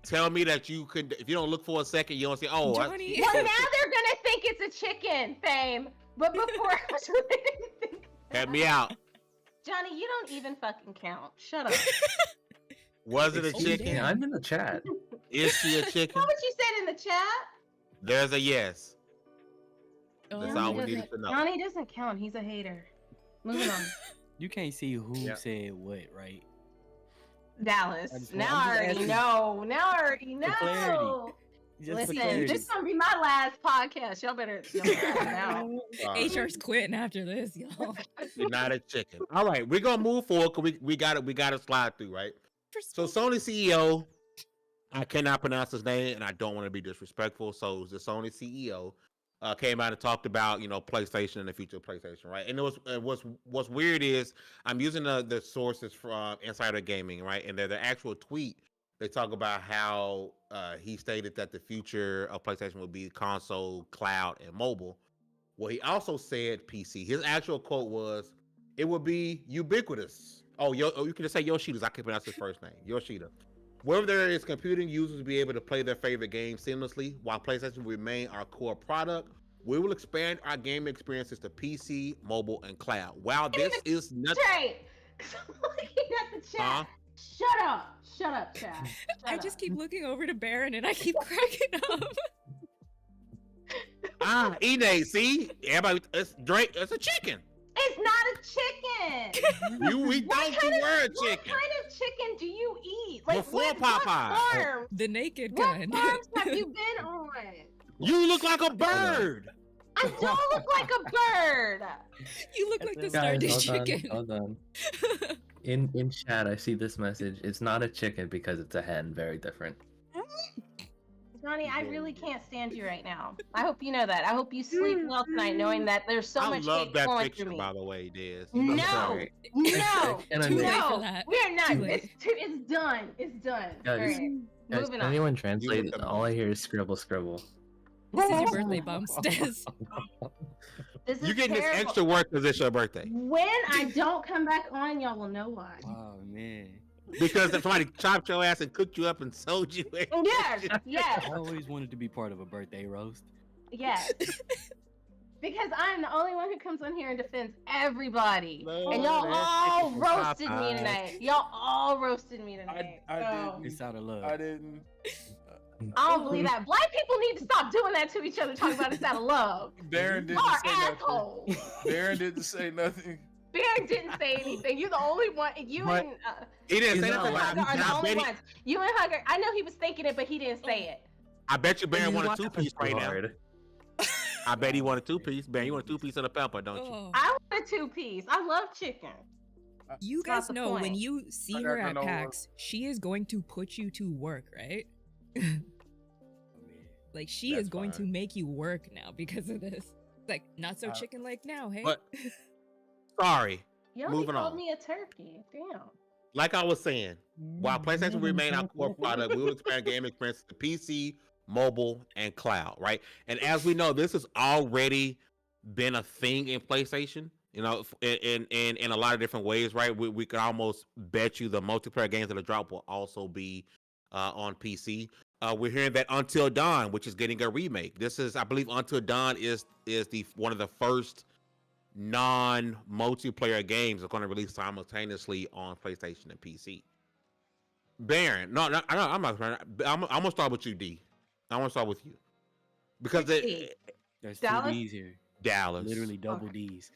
Tell me that you could. If you don't look for a second, you don't say, "Oh, Johnny. Well, now they're gonna think it's a chicken, Fame. But before, I didn't think. help me out." Johnny, you don't even fucking count. Shut up. Was it a Oh, chicken? damn. Yeah, I'm in the chat. Is she a chicken? What you said in the chat? There's a yes. Oh, That's Johnny all we doesn't- needed to know. Johnny doesn't count. He's a hater. Moving on. You can't see who Yeah. said what, right? Dallas. I just Now want- I'm I just already asking. know. Now I already For clarity. know. Just for Listen, clarity. this is gonna be my last podcast. Y'all better now. HR's quitting after this, y'all. You're not a chicken. All right, we're gonna move forward because we got to slide through, right? So Sony CEO, I cannot pronounce his name, and I don't want to be disrespectful. So the Sony CEO came out and talked about PlayStation and the future of PlayStation, right? And what's weird is I'm using the sources from Insider Gaming, right? And they're the actual tweet. They talk about how he stated that the future of PlayStation will be console, cloud, and mobile. Well, he also said PC. His actual quote was, "It will be ubiquitous." Oh, you can just say Yoshida's. I can pronounce his first name, Yoshida. Wherever there is computing, users will be able to play their favorite games seamlessly. While PlayStation will remain our core product, we will expand our gaming experiences to PC, mobile, and cloud. While this is nothing, Straight. I'm looking at the chat. Shut up. Shut up, chat. Shut I up. just keep looking over to Baron and I keep cracking up. Ine, see, everybody, it's Drake. It's a chicken. It's not a chicken. We What don't kind the of- word What chicken. kind of chicken do you eat? Before what Popeye. farms? The naked What kind. farms have you been on? You look like a bird. I don't look like a bird. You look like the Guys, Stardust hold on, chicken. hold on. In chat, I see this message. It's not a chicken because it's a hen. Very different. Johnny, I really can't stand you right now. I hope you know that. I hope you sleep well tonight, knowing that there's so I much love hate that flowing picture, through me. by the way, Diz. No, sorry. no, Can I Too late make- for no. that. We are not. Too late. It's done. It's done. Guys, All right, Guys, moving can on. anyone translate? with the All I hear is scribble, scribble. This is your birthday bumps, Des. This is You're getting this terrible. extra work because it's your birthday. When I don't come back on, y'all will know why. Oh man. Because if somebody chopped your ass and cooked you up and sold you in. Yes, yes, I always wanted to be part of a birthday roast. yes. Because I'm the only one who comes on here and defends everybody. And y'all Lord, all that's roasted me Popeye. tonight. Y'all all roasted me tonight. I So, didn't. It's out of love. I didn't. I don't believe that. Black people need to stop doing that to each other, talking about it's out of love. Darren didn't Y'all are say nothing. assholes. Darren didn't say nothing. Baron didn't say anything. You're the only one. You But and He didn't He's say not nothing lying. about Hugger are it. the I only bet, ones. You and Hugger. I know he was thinking it, but he didn't say it. I bet you Baron He's wanted laughing 2-piece right too now. hard. I bet he wanted 2-piece. Baron, you want a 2-piece of the pepper, don't you? Oh. I want a 2-piece. I love chicken. You It's not guys the know when point. you see I her got at no more. PAX, she is going to put you to work, right? Like she That's is going fine. to make you work now because of this. Like not so Uh, chicken like now, hey? But sorry. You only Moving called on. me a turkey. Damn. Like I was saying, while PlayStation remain our core product, we will expand game experience to PC, mobile, and cloud, right? And as we know, this has already been a thing in PlayStation, you know, in a lot of different ways, right? We could almost bet you the multiplayer games that are dropped will also be on PC. We're hearing that Until Dawn, which is getting a remake. This is, I believe, Until Dawn is the one of the first non-multiplayer games that's going to release simultaneously on PlayStation and PC. Baron, no, I'm not. I'm gonna start with you, D. I want to start with you because Hey, There's Dallas? two D's here. Dallas, Literally double Okay. D's.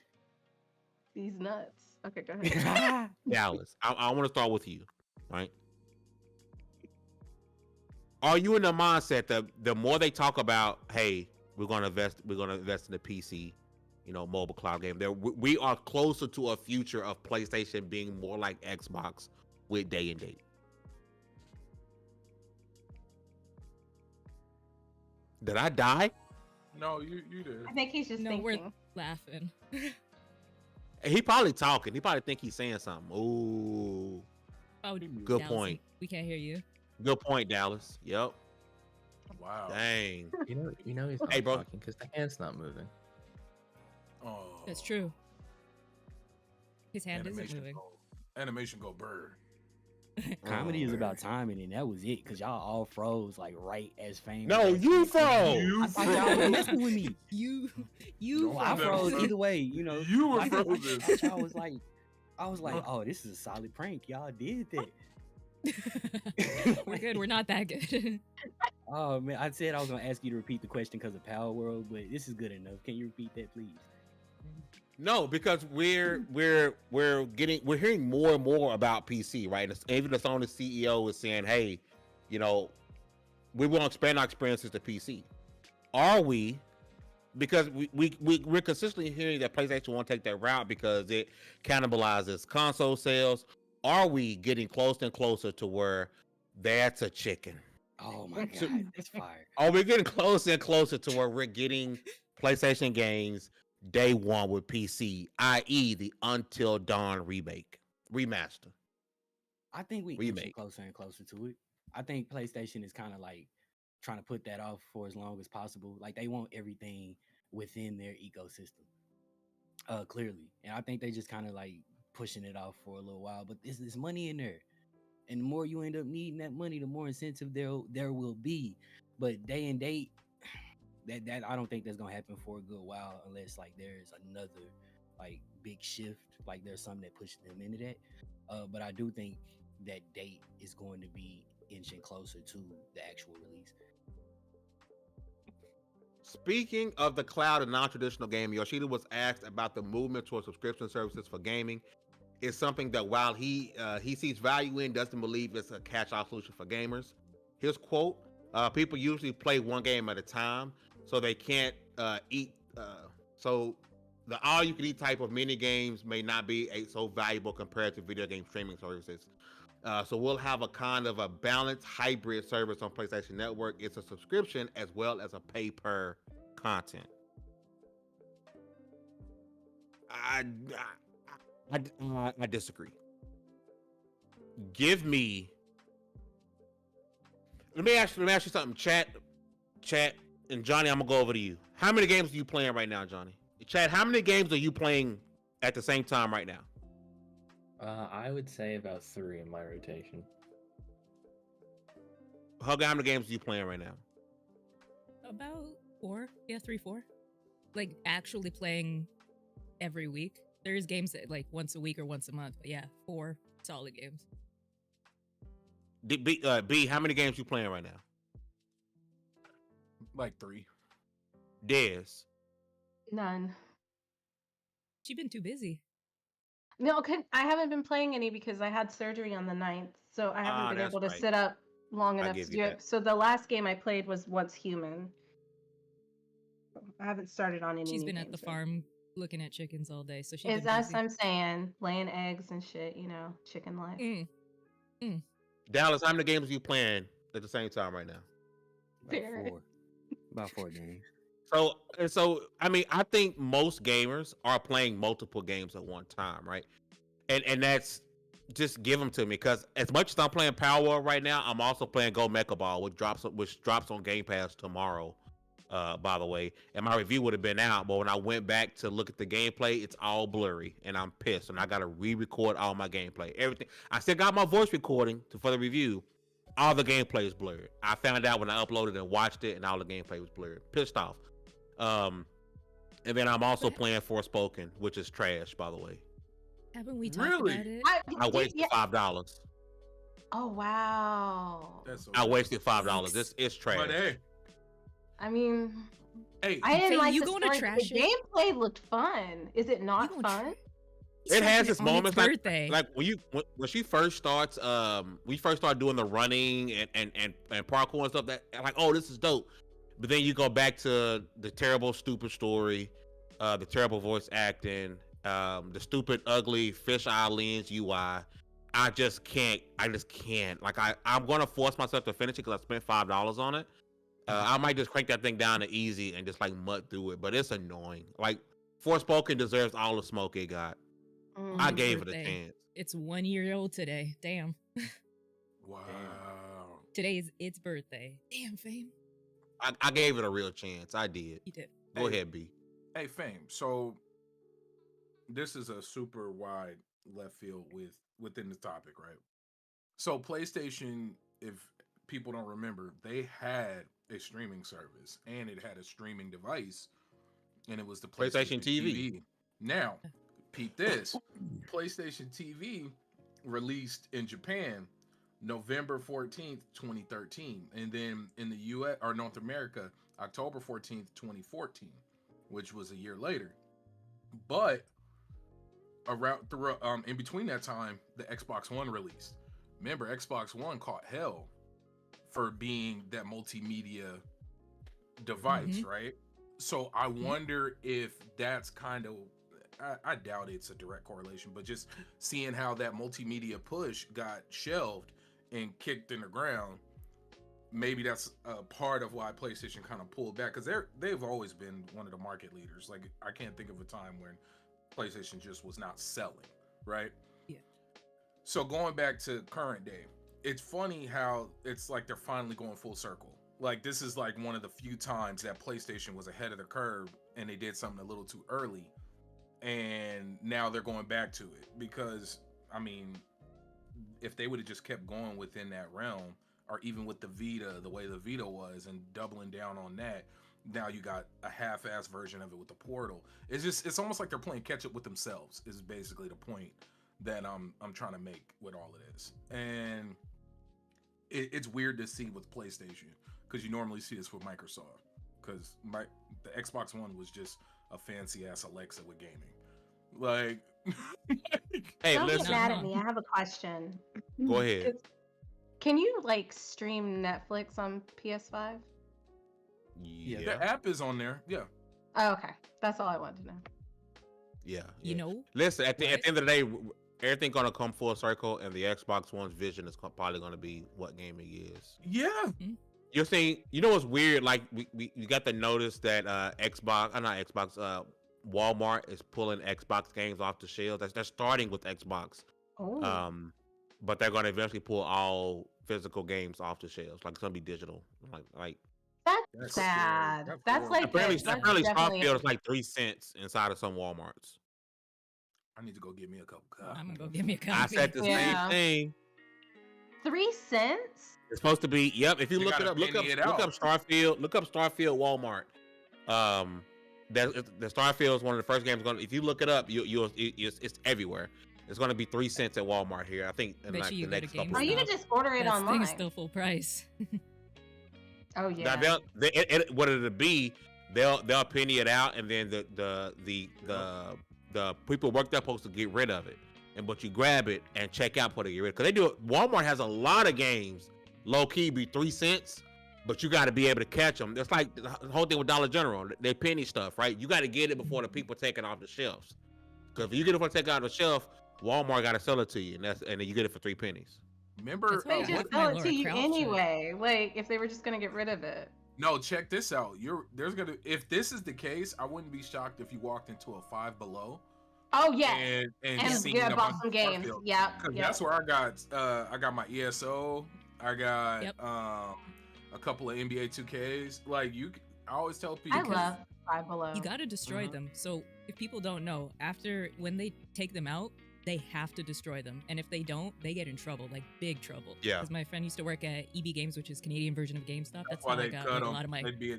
These nuts. Okay, go ahead. Dallas. I want to start with you, right? Are you in the mindset that the more they talk about, hey, we're gonna invest in the PC, you know, mobile cloud game, there we are closer to a future of PlayStation being more like Xbox with day and date. Did I die? No, you did. I think he's just No, we're thinking. laughing. He probably talking. He probably think he's saying something. Ooh, Oh, good Dallas, point. We can't hear you. Good point, Dallas. Yep. Wow. Dang. You know he's not Hey, bro. talking because the hand's not moving. Oh, That's true. His hand isn't moving. Animation go bird. Comedy is Oh. about timing, and that was it. Cause y'all all froze like right as fame. No, you froze. I thought y'all were messing with me. You No, I never froze froze. either way. You know, You were I frozen. thought y'all was like, I was like, oh, this is a solid prank. Y'all did that. We're good. We're not that good. Oh man, I said I was gonna ask you to repeat the question because of Palworld, but this is good enough. Can you repeat that, please? No, because we're hearing more and more about PC, right? Even the Sony CEO is saying, "Hey, you know, we want to expand our experiences to PC." Are we? Because we're consistently hearing that PlayStation won't take that route because it cannibalizes console sales. Are we getting closer and closer to where that's a chicken? Oh my So- god, that's fire. Are we getting closer and closer to where we're getting PlayStation games day one with PC, i.e., the Until Dawn remaster? I think we Remake. inching closer and closer to it. I think PlayStation is kind of like trying to put that off for as long as possible. Like they want everything within their ecosystem. Clearly. And I think they just kind of like pushing it off for a little while. But there's money in there. And the more you end up needing that money, the more incentive there will be. But day and date, that I don't think that's gonna happen for a good while unless like there's another like big shift. Like there's something that pushes them into that. But I do think that date is going to be inching closer to the actual release. Speaking of the cloud and non-traditional gaming, Yoshida was asked about the movement towards subscription services for gaming, is something that while he sees value in, doesn't believe it's a catch-all solution for gamers. His quote: "People usually play one game at a time, so they can't eat. So the all-you-can-eat type of mini games may not be so valuable compared to video game streaming services. So we'll have a kind of a balanced hybrid service on PlayStation Network. It's a subscription as well as a pay-per content." I I disagree. Give me. Let me ask you something. Chat, and Johnny. I'm gonna go over to you. How many games are you playing right now, Johnny? Chat. How many games are you playing at the same time right now? I would say about 3 in my rotation. Hug, how many games are you playing right now? About 4. Yeah, 3, 4. Like actually playing every week. There's games that like once a week or once a month. But yeah, 4 solid games. B, how many games you playing right now? Like 3. Dez. None. She's been too busy. No, I haven't been playing any because I had surgery on the 9th, so I haven't been That's able to right. sit up long I enough give to you do that. it. So the last game I played was Once Human. I haven't started on any She's new been at the games yet. farm looking at chickens all day, so she's Is been that busy. what I'm saying? Laying eggs and shit, chicken life. Dallas, how many games are you playing at the same time right now? About 4 games. So I mean, I think most gamers are playing multiple games at one time, right? And that's just give them to me, because as much as I'm playing Palworld right now, I'm also playing Go Mecha Ball, which drops on Game Pass tomorrow. By the way, and my review would have been out, but when I went back to look at the gameplay, it's all blurry, and I'm pissed, and I gotta re-record all my gameplay. Everything. I still got my voice recording for the review. All the gameplay is blurred. I found out when I uploaded and watched it, and all the gameplay was blurred. Pissed off. And then I'm also playing Forspoken, which is trash, by the way. Haven't we talked Really? about it? I wasted $5. Oh wow. That's so I wasted $5. It's trash. But hey, I mean, hey, I didn't Faye, like you the going to story. trash The it? gameplay looked fun. Is it not gonna fun? It has its on moments, its birthday. like when she first starts, we first start doing the running and parkour and stuff, that like, oh, this is dope. But then you go back to the terrible, stupid story, the terrible voice acting, the stupid, ugly fish eye lens UI. I just can't. Like I'm gonna force myself to finish it because I spent $5 on it. I might just crank that thing down to easy and just like mud through it, but it's annoying. Like Forspoken deserves all the smoke it got. On I its gave it a birthday. chance. It's 1 year old today. Damn. wow. Today is its birthday. Damn, Fame. I gave it a real chance. I did. You did. Go Hey. ahead, B. Hey, Fame. So this is a super wide left field within the topic, right? So PlayStation, if people don't remember, they had a streaming service and it had a streaming device, and it was the PlayStation TV. Now, peep this. PlayStation TV released in Japan November 14th, 2013, and then in the US or North America, October 14th, 2014, which was a year later. But in between that time, the Xbox One released. Remember, Xbox One caught hell for being that multimedia device, right? So I wonder if that's kind of, I doubt it's a direct correlation, but just seeing how that multimedia push got shelved and kicked in the ground, maybe that's a part of why PlayStation kind of pulled back, because they've always been one of the market leaders. Like, I can't think of a time when PlayStation just was not selling, right? Yeah. So going back to current day, it's funny how it's like they're finally going full circle. Like, this is like one of the few times that PlayStation was ahead of the curve and they did something a little too early, and now they're going back to it. Because I mean, if they would have just kept going within that realm, or even with the Vita, the way the Vita was, and doubling down on that, now you got a half-ass version of it with the Portal. It's almost like they're playing catch up with themselves, is basically the point that I'm trying to make with all of this. And it's weird to see with PlayStation, because you normally see this with Microsoft, because the Xbox One was just a fancy ass Alexa with gaming. Like, Hey, Don't get listen. mad at me. I have a question. Go ahead. Can you like stream Netflix on PS5? Yeah. the app is on there. Yeah. Oh, okay, that's all I wanted to know. Yeah. You know, Listen, at the what? end of the day, everything gonna come full circle, and the Xbox One's vision is probably gonna be what gaming is. Yeah. You're saying, you know what's weird? Like we got the notice that Walmart is pulling Xbox games off the shelves. They're starting with Xbox, Oh, but they're gonna eventually pull all physical games off the shelves. Like it's gonna be digital. Like that's That's sad. scary. That's That's horrible. like apparently definitely Starfield is like 3 cents inside of some WalMarts. I need to go get me a couple cups. I'm gonna go get me a I copy. said the Yeah. same thing. 3 cents. It's supposed to be. Yep. If you They look it gotta up, look penny it up out. Starfield. Look up Starfield Walmart. The Starfield is one of the first games. If you look it up, it's everywhere. It's going to be 3 cents at Walmart here. I think in Bet like you the go to next couple. Oh, of you GameStop. can just order it That online. thing's still full price. Oh Now, yeah. what it'll be, they'll penny it out, and then the people work there supposed to get rid of it, but you grab it and check out before they get rid. Because they do it. Walmart has a lot of games low key be 3 cents, but you got to be able to catch them. It's like the whole thing with Dollar General. They penny stuff, right? You got to get it before the people take it off the shelves. Because if you get it before they take it off the shelf, Walmart got to sell it to you, and then you get it for 3 pennies. Remember? That's why They I just like my sell it Laura to you Croft shirt. anyway. Like if they were just gonna get rid of it. No, check this out. If this is the case, I wouldn't be shocked if you walked into a Five Below Oh yeah. and seen yeah, a bought bunch some of games. Starfield. Yep. Because Yep. that's where I got my ESO. I got Yep. a couple of NBA 2Ks. Like I always tell people. I love Five Below. You gotta destroy them. So if people don't know, when they take them out, they have to destroy them. And if they don't, they get in trouble, like big trouble. Yeah. Because my friend used to work at EB Games, which is Canadian version of GameStop. That's why how I they got cut like, a them. lot of my. They'd be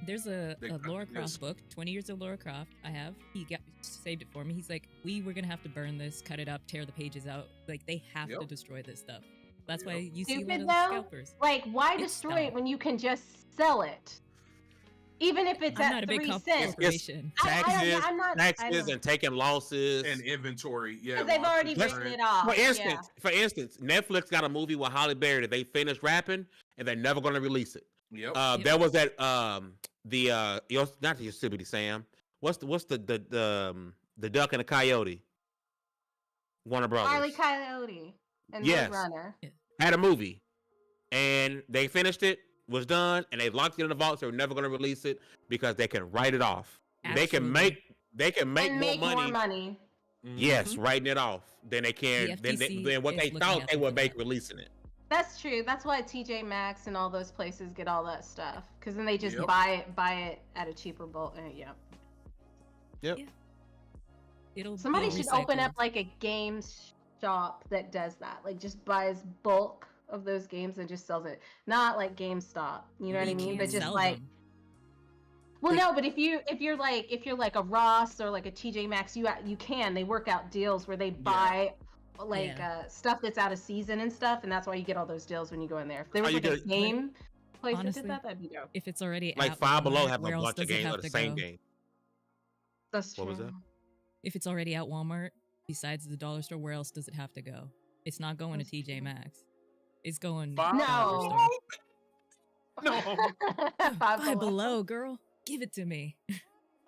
There's a They cut Laura the Croft disc. book, 20 years of Laura Croft. I have. He saved it for me. He's like, we were gonna have to burn this, cut it up, tear the pages out. Like they have Yep. to destroy this stuff. That's Yep. why you see a lot Stupid of though. scalpers. Like, why It's destroy it dumb. when you can just sell it? Even if it's I'm at not a big 3 cents. corporation. Taxes, I'm not. taxes, and taking losses. and inventory. Yeah, Because they've already losses, written right? it off. For instance, Netflix got a movie with Halle Berry that they finished wrapping, and they're never going to release it. Yep. Yep. There was that not the Yosemite Sam. What's the Duck and the Coyote? Warner Brothers Wile E. Coyote and Yes. Roadrunner. had a movie, and they finished it, was done, and they locked it in the vault. So they're never going to release it because they can write it off. They can Absolutely. make And more make money. more money. Yes, writing it off than they can. The FTC Than what is they looking thought at they them would for make that. releasing it. That's true. That's why TJ Maxx and all those places get all that stuff. Because then they just Yep. buy it at a cheaper bulk. Yeah. Yep. Yeah. It'll Somebody be should open up recycled. like a game shop that does that. Like just buys bulk of those games and just sells it. Not like GameStop. You know what I You mean? can't But just sell like them. well, no, but if you're like a Ross or like a TJ Maxx, you can. They work out deals where they buy like stuff that's out of season and stuff, and that's why you get all those deals when you go in there. If there was you like a get- game place Honestly, that did that, that'd be dope. If it's already Like at Five Below Walmart, have a where else bunch of does it games have of the to same go? game. That's true. What was that? If it's already at Walmart, besides the dollar store, where else does it have to go? It's not going That's to TJ true. Maxx. It's going Five to the dollar No. store. No. Five Below, girl. Give it to me.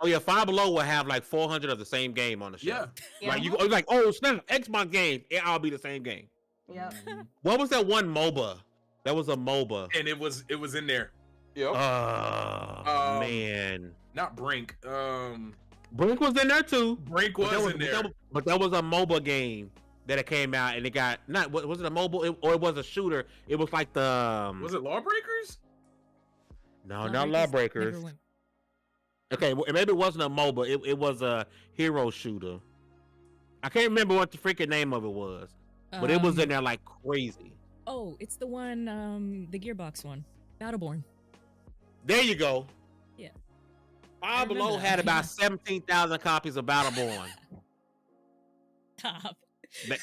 Oh yeah, Five Below will have like 400 of the same game on the Yeah. shelf. Yeah. Like you're like, oh, snap, Xbox game. It all be the same game. Yep. What was that one MOBA? That was a MOBA. And it was in there. Yep. Oh man, Not Brink. Brink was in there too. Brink But was in there. But that was a MOBA game that it came out, and it got not. Was it a mobile or it was a shooter? It was like the. Was it Lawbreakers? No, not Lawbreakers. Never went- Okay, well, maybe it wasn't a MOBA. It was a hero shooter. I can't remember what the freaking name of it was, but it was in there like crazy. Oh, it's the one, the Gearbox one. Battleborn. There you go. Yeah. Five remember Below that. had about 17,000 copies of Battleborn. Top.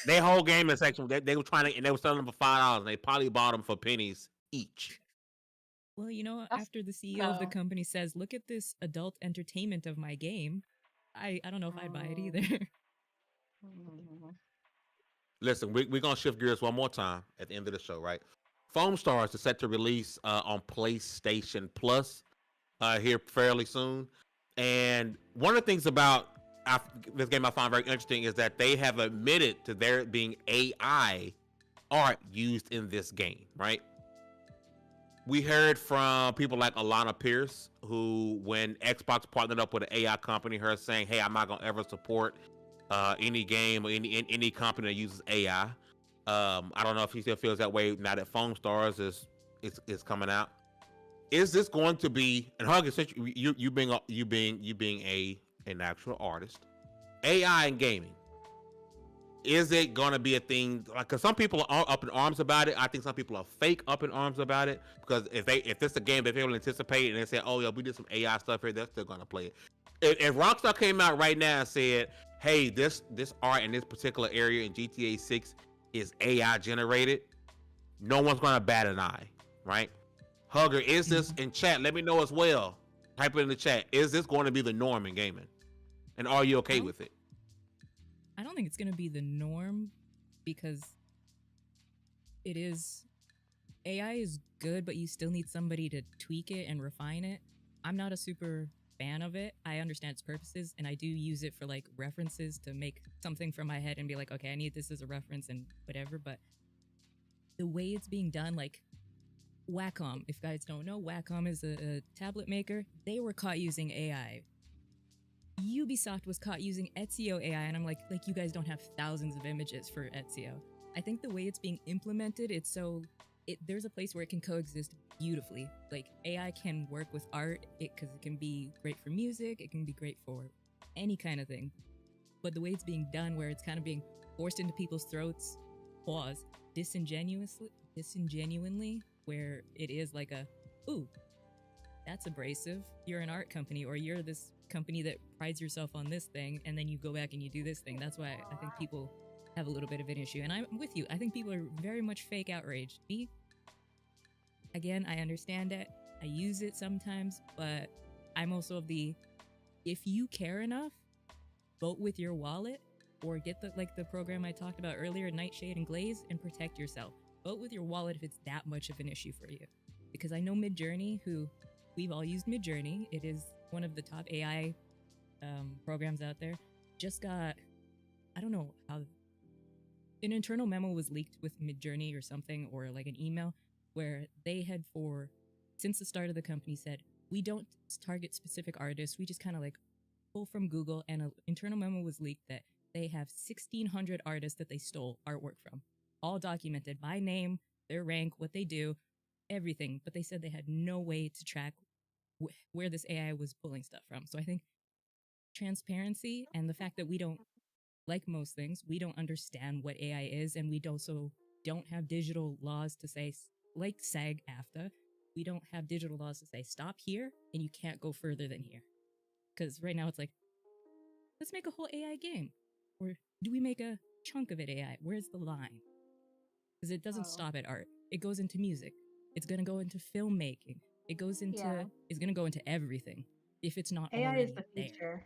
Their whole gaming section, they were trying to, and they were selling them for $5. And they probably bought them for pennies each. Well, you know, That's after the CEO of the so- company says, look at this adult entertainment of my game, I don't know if I'd buy it Oh. either. Listen, we're going to shift gears one more time at the end of the show, right? Foamstars is set to release on PlayStation Plus here fairly soon. And one of the things about this game I find very interesting is that they have admitted to there being AI art used in this game, right? We heard from people like Alana Pierce, who, when Xbox partnered up with an AI company, her saying, "Hey, I'm not gonna ever support any game or any company that uses AI." I don't know if he still feels that way now that Foamstars is coming out. Is this going to be, and Hug, you being an actual artist, AI in gaming? Is it going to be a thing? Like, because some people are up in arms about it. I think some people are fake up in arms about it, because if this is a game that people anticipate and they say, "Oh yeah, we did some AI stuff here," they're still going to play it. If Rockstar came out right now and said, "Hey, this art in this particular area in GTA 6 is AI generated," no one's going to bat an eye, right? Hugger, is this in chat? Let me know as well. Type it in the chat. Is this going to be the norm in gaming? And are you okay with it? I don't think it's going to be the norm, because AI is good, but you still need somebody to tweak it and refine it. I'm not a super fan of it. I understand its purposes, and I do use it for like references to make something from my head and be like, okay, I need this as a reference and whatever. But the way it's being done, like Wacom, if guys don't know, Wacom is a tablet maker. They were caught using AI. Ubisoft was caught using Ezio AI, and I'm like you guys don't have thousands of images for Ezio. I think the way it's being implemented, there's a place where it can coexist beautifully. Like, AI can work with art, because it can be great for music, it can be great for any kind of thing. But the way it's being done, where it's kind of being forced into people's throats, disingenuinely, where it is like ooh, that's abrasive. You're an art company, or you're this company that prides yourself on this thing, and then you go back and you do this thing. That's why I think people have a little bit of an issue. And I'm with you. I think people are very much fake outraged. Me, again, I understand it. I use it sometimes, but I'm also of if you care enough, vote with your wallet, or get the program I talked about earlier, Nightshade and Glaze, and protect yourself. Vote with your wallet if it's that much of an issue for you. Because I know Midjourney, who we've all used Midjourney. It is one of the top AI programs out there. Just got, I don't know how, an internal memo was leaked with Midjourney or something, or like an email, where they had since the start of the company, said, we don't target specific artists. We just kind of like pull from Google, and an internal memo was leaked that they have 1,600 artists that they stole artwork from, all documented by name, their rank, what they do, everything. But they said they had no way to track where this AI was pulling stuff from. So I think transparency, and the fact that we don't, like most things, we don't understand what AI is, and we also don't have digital laws to say, like SAG-AFTRA, we don't have digital laws to say, stop here, and you can't go further than here. Because right now it's like, let's make a whole AI game. Or do we make a chunk of it AI? Where's the line? Because it doesn't stop at art. It goes into music. It's going to go into filmmaking. It's going to go into everything if it's not AI already is the there. future.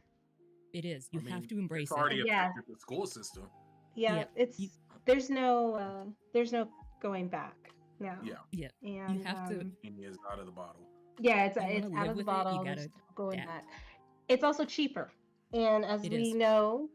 It is. You have to embrace it's already it. affected the school system. Yeah, there's no going back now. Yeah. And you have to. It's out of the bottle. Yeah, it's You wanna out live of the with it, bottle. you There's gotta no going adapt. back. It's also cheaper, and as It we is. know,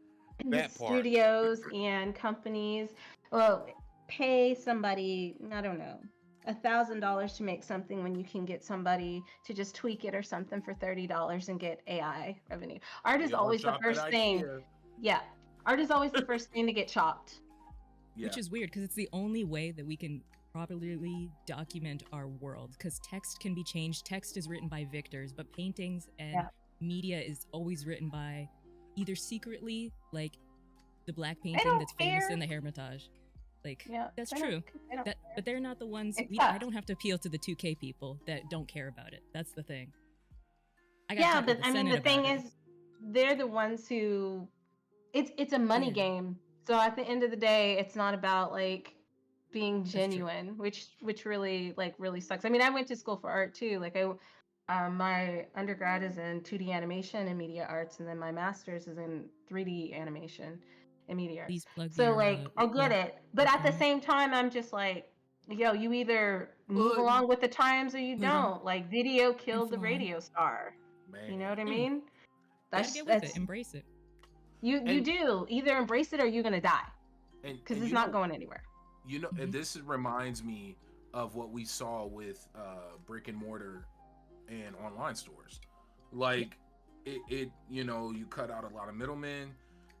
That part. studios and companies, well, pay somebody, I don't know, $1,000 to make something when you can get somebody to just tweak it or something for $30 and get AI revenue. Art is always the first thing. Yeah, art is always the first thing to get chopped. Which is weird, because it's the only way that we can properly document our world, because text can be changed. Text is written by victors, but paintings and media is always written by either secretly, like the black painting that's famous in the Hermitage. Like, that's true. But they're not the ones. I don't have to appeal to the 2K people that don't care about it. That's the thing. But I mean, the thing is, they're the ones who. It's a money game. So at the end of the day, it's not about like being genuine, which really really sucks. I mean, I went to school for art too. Like My undergrad is in 2D animation and media arts, and then my master's is in 3D animation and media arts. Please plug So your like I get your it, but at the program. same time, I'm just like, yo, you either move along with the times or you Hood 'em don't. Like video and killed the flaunt. radio star. Man. You know what I Mm. mean? Gotta That's get with it. Embrace it. you And- do either embrace it or you're gonna die And because and it's you not know, going anywhere. you know, Mhm. and this reminds me of what we saw with brick and mortar and online stores. Like it, you know, you cut out a lot of middlemen,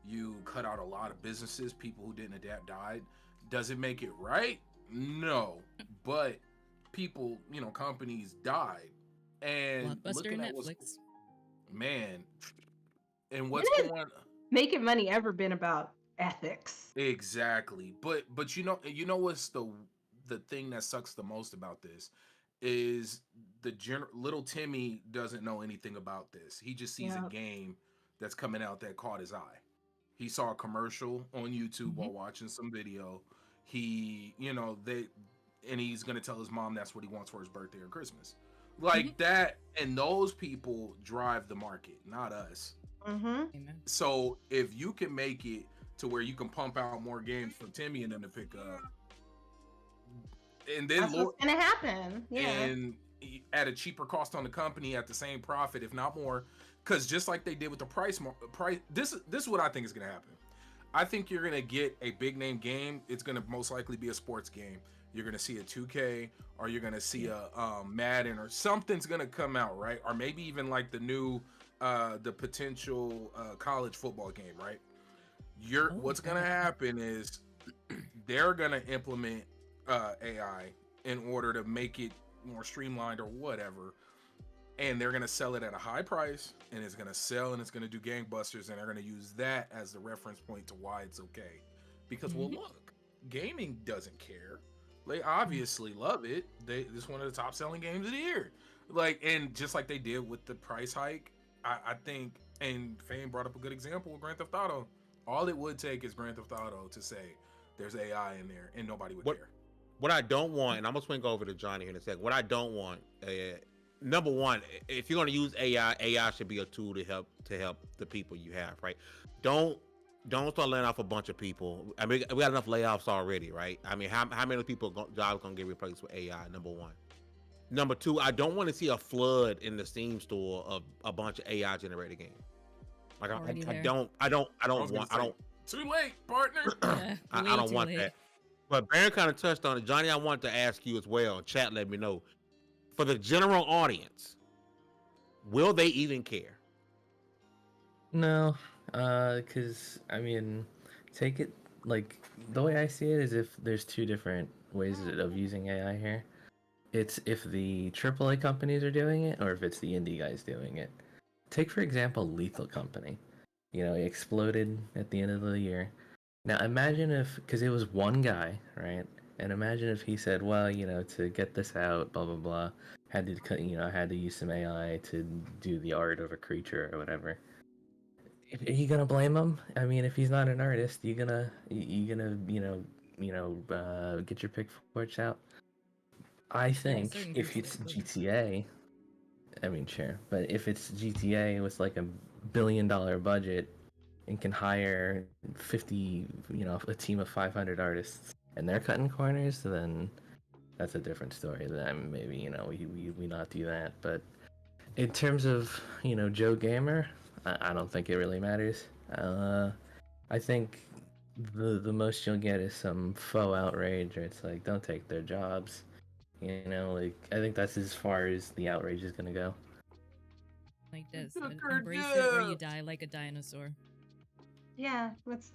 you cut out a lot of businesses, people who didn't adapt died. Does it make it right? No. But people, you know, companies died. And Blockbuster looking and at what's, Netflix. man, and what's When has going making money ever been about ethics? exactly. But you know what's the thing that sucks the most about this is little Timmy doesn't know anything about this. He just sees a Yeah. game that's coming out that caught his eye. He saw a commercial on YouTube while watching some video. He, you know, and he's gonna tell his mom that's what he wants for his birthday or Christmas. Like that, and those people drive the market, not us. Mm-hmm. Amen. So if you can make it to where you can pump out more games for Timmy and them to pick up, and then That's what's gonna happen. Yeah. and at a cheaper cost on the company at the same profit, if not more, because just like they did with the price, this is what I think is gonna happen. I think you're gonna get a big name game. It's gonna most likely be a sports game. You're gonna see a 2K, or you're gonna see a Madden, or something's gonna come out, right? Or maybe even like the new the potential college football game, right? What's gonna happen is they're gonna implement AI in order to make it more streamlined or whatever, and they're gonna sell it at a high price, and it's gonna sell, and it's gonna do gangbusters, and they're gonna use that as the reference point to why it's okay. Because well, look, gaming doesn't care. They obviously love it. This is one of the top selling games of the year. Like, and just like they did with the price hike, I think, and Fame brought up a good example with Grand Theft Auto. All it would take is Grand Theft Auto to say there's AI in there, and nobody would care. What I don't want, and I'm gonna swing over to Johnny here in a second. What I don't want, number one, if you're gonna use AI, AI should be a tool to help the people you have, right? Don't start laying off a bunch of people. I mean, we got enough layoffs already, right? I mean, how many people jobs gonna get replaced with AI? Number one. Number two, I don't want to see a flood in the Steam store of a bunch of AI generated games. Like I don't want. Too late, partner. I don't want that. But Baron kind of touched on it. Johnny, I wanted to ask you as well. Chat, let me know. For the general audience, will they even care? No, because I mean, take it like the way I see it is if there's two different ways of using AI here. It's if the AAA companies are doing it or if it's the indie guys doing it. Take for example Lethal Company. You know, it exploded at the end of the year. Now imagine if, because it was one guy, right? And imagine if he said, well, you know, to get this out, blah blah blah, had to use some AI to do the art of a creature or whatever. Are you gonna blame him? I mean, if he's not an artist, you gonna get your pitchforks out. I think if it's GTA, I mean, sure, but if it's GTA with like $1 billion budget and can hire 50, a team of 500 artists, and they're cutting corners, then that's a different story. Then maybe we not do that. But in terms of Joe Gamer, I don't think it really matters. I think the most you'll get is some faux outrage, or it's like, don't take their jobs. I think that's as far as the outrage is gonna go. Like this, embrace it or you die like a dinosaur. Yeah, that's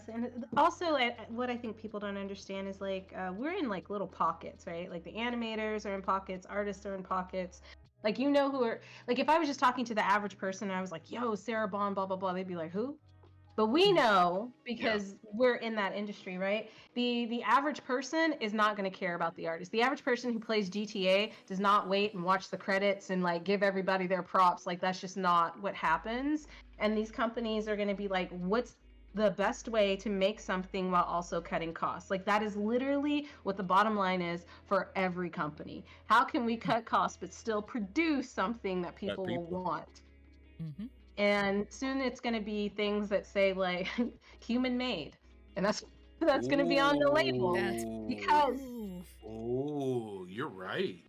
and also what I think people don't understand is like we're in like little pockets, right? Like the animators are in pockets, artists are in pockets. Like who are like if I was just talking to the average person and I was like, "Yo, Sarah Bond, blah blah blah," they'd be like, "Who?" But we know because we're in that industry, right? The average person is not going to care about the artist. The average person who plays GTA does not wait and watch the credits and like give everybody their props. Like that's just not what happens. And these companies are going to be like, the best way to make something while also cutting costs. Like that is literally what the bottom line is for every company. How can we cut costs but still produce something that people will want? Mm-hmm. And soon it's going to be things that say like human made, and that's going to be on the label. That's because you're right.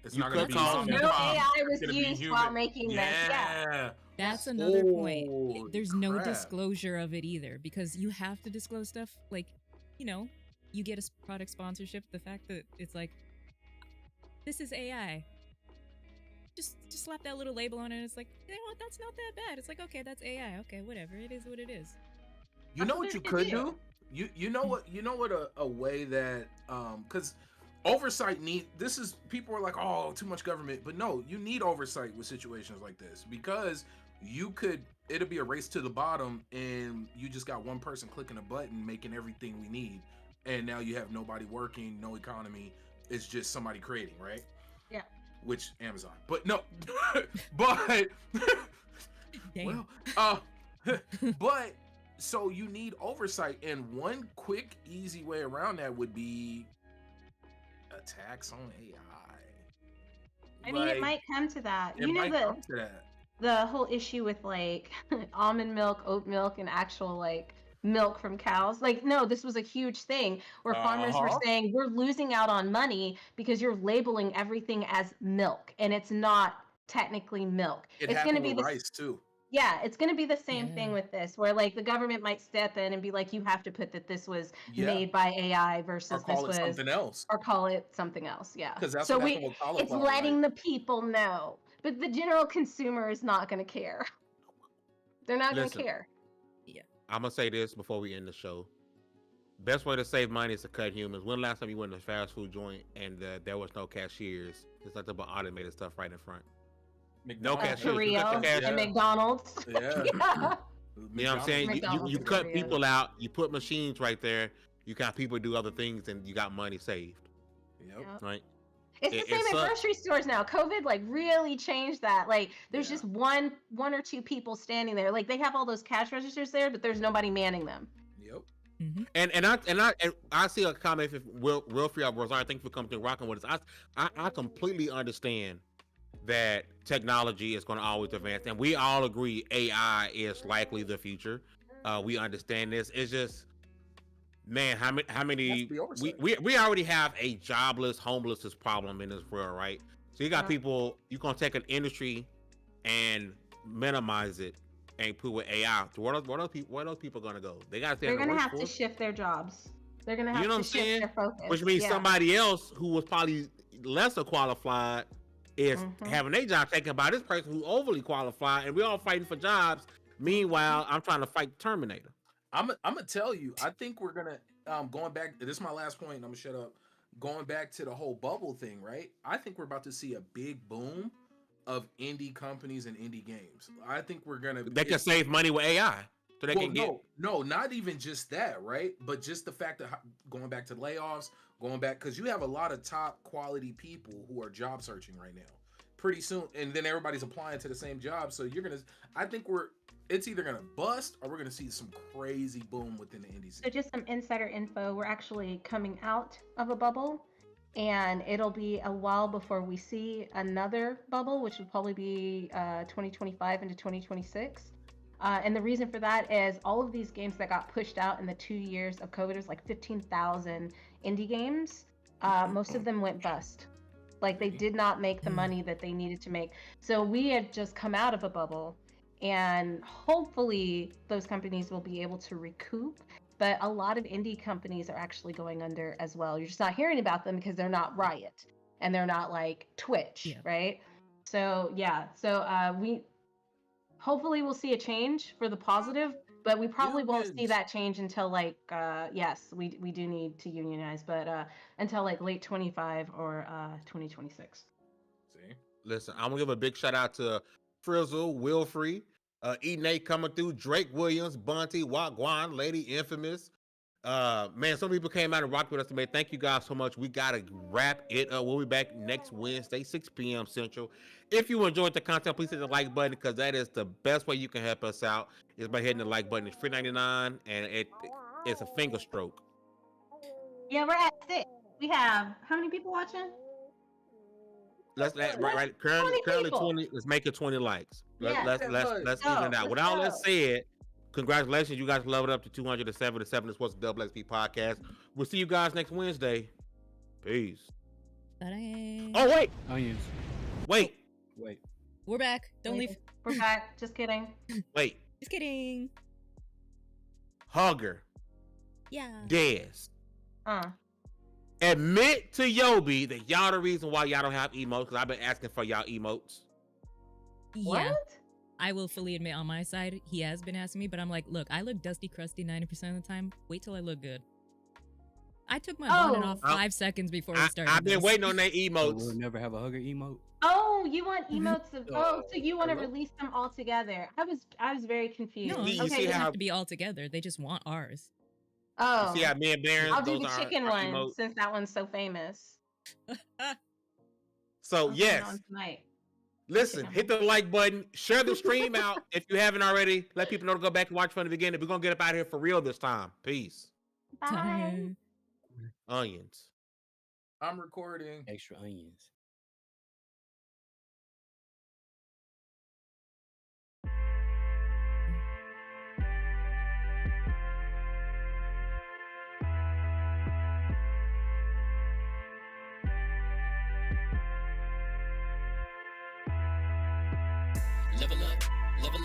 It's You not going to could be call no AI was It's gonna be used human. while making this. Yeah. That's another point. Holy There's no crap. disclosure of it either, because you have to disclose stuff like, you know, you get a product sponsorship. The fact that it's like, this is AI. Just slap that little label on it. And it's like, you know what? That's not that bad. It's like, okay, that's AI. Okay, whatever. It is what it is. You know what you could do? You know what a way that because oversight people are like, oh, too much government, but no, you need oversight with situations like this, because it'll be a race to the bottom and you just got one person clicking a button making everything we need, and now you have nobody working, no economy. It's just somebody creating, right? Yeah. Which Amazon, but no, but Dang. well, but so you need oversight, and one quick, easy way around that would be a tax on AI. I mean, it might come to that. It might come to that. The whole issue with like almond milk, oat milk, and actual like milk from cows. Like, no, this was a huge thing where farmers were saying we're losing out on money because you're labeling everything as milk, and it's not technically milk. It's going to be rice too. Yeah, it's going to be the same thing with this, where like the government might step in and be like, you have to put that this was made by AI versus this was something else, or call it something else. Yeah, because that's so it's letting the people know, but the general consumer is not going to care. They're not going to care. Yeah, I'm gonna say this before we end the show. Best way to save money is to cut humans. When last time you went to a fast food joint and there was no cashiers? It's like about automated stuff right in front. No cashiers. And McDonald's. Yeah. You know what I'm saying? You cut people out. You put machines right there. You got people do other things, and you got money saved. Yep. Right. It's the same at grocery stores now. COVID like really changed that. Like there's just one or two people standing there. Like they have all those cash registers there, but there's nobody manning them. Yep. Mm-hmm. And I see a comment. If real free, I think for coming to rocking with us. I completely understand that technology is going to always advance, and we all agree AI is likely the future. We understand this. It's just, man, how many we already have a jobless, homelessness problem in this world, right? So you got people, you're gonna take an industry and minimize it and put with AI. So where those people gonna go? They're gonna have to shift their jobs. They're gonna have to shift their focus. Which means somebody else who was probably lesser qualified is having their job taken by this person who's overly qualified, and we're all fighting for jobs. Meanwhile, I'm trying to fight Terminator. I'm gonna tell you, I think we're gonna going back. This is my last point, and I'm gonna shut up. Going back to the whole bubble thing, right? I think we're about to see a big boom of indie companies and indie games. I think we're gonna. They can save money with AI, so they can get. No, not even just that, right? But just the fact that going back to layoffs, because you have a lot of top quality people who are job searching right now. Pretty soon, and then everybody's applying to the same job. So I think it's either gonna bust or we're gonna see some crazy boom within the indie scene. So just some insider info, we're actually coming out of a bubble, and it'll be a while before we see another bubble, which will probably be 2025 into 2026. And the reason for that is all of these games that got pushed out in the 2 years of COVID, there's like 15,000 indie games. Most of them went bust. Like they did not make the money that they needed to make. So we had just come out of a bubble, and hopefully those companies will be able to recoup. But a lot of indie companies are actually going under as well. You're just not hearing about them because they're not Riot and they're not like Twitch, right? So we hopefully we'll see a change for the positive, but we probably won't see that change until like yes, we do need to unionize, but until like late 25 or 2026. See, listen, I'm gonna give a big shout out to Frizzle, Wilfrey, E Nate coming through, Drake Williams, Bunty, Wagwan, Lady Infamous, Man, some people came out and rocked with us today. Thank you guys so much. We gotta wrap it up. We'll be back next Wednesday, 6 p.m. Central. If you enjoyed the content, please hit the like button because that is the best way you can help us out. Is by hitting the like button. It's $3.99 and it's a finger stroke. Yeah, we're at 6. We have how many people watching? Right. Currently 20. Let's make it 20 likes. Let's even it out. With all that said, congratulations, you guys leveled up to 277. This was the Double XP podcast. We'll see you guys next Wednesday. Peace. Bye. Oh wait, Onions. wait. We're back. Don't leave. We're back. Just kidding. Wait. Just kidding. Hugger. Yeah. Des. Admit to Yobi that y'all the reason why y'all don't have emotes because I've been asking for y'all emotes. Yeah. What? I will fully admit on my side, he has been asking me, but I'm like, look, I look dusty, crusty 90% of the time. Wait till I look good. I took my bonnet off 5 seconds before we started. I've been waiting on their emotes. We'll never have a hugger emote. Oh, you want emotes of so you want to release them all together. I was very confused. No, okay, they don't have to be all together. They just want ours. Oh. You see how me and Baron, I'll do the chicken one emotes. Since that one's so famous. So yes. Listen, hit the like button, share the stream out if you haven't already. Let people know to go back and watch from the beginning. We're gonna get up out of here for real this time. Peace. Bye. Onions. I'm recording. Extra onions. Level up, level up.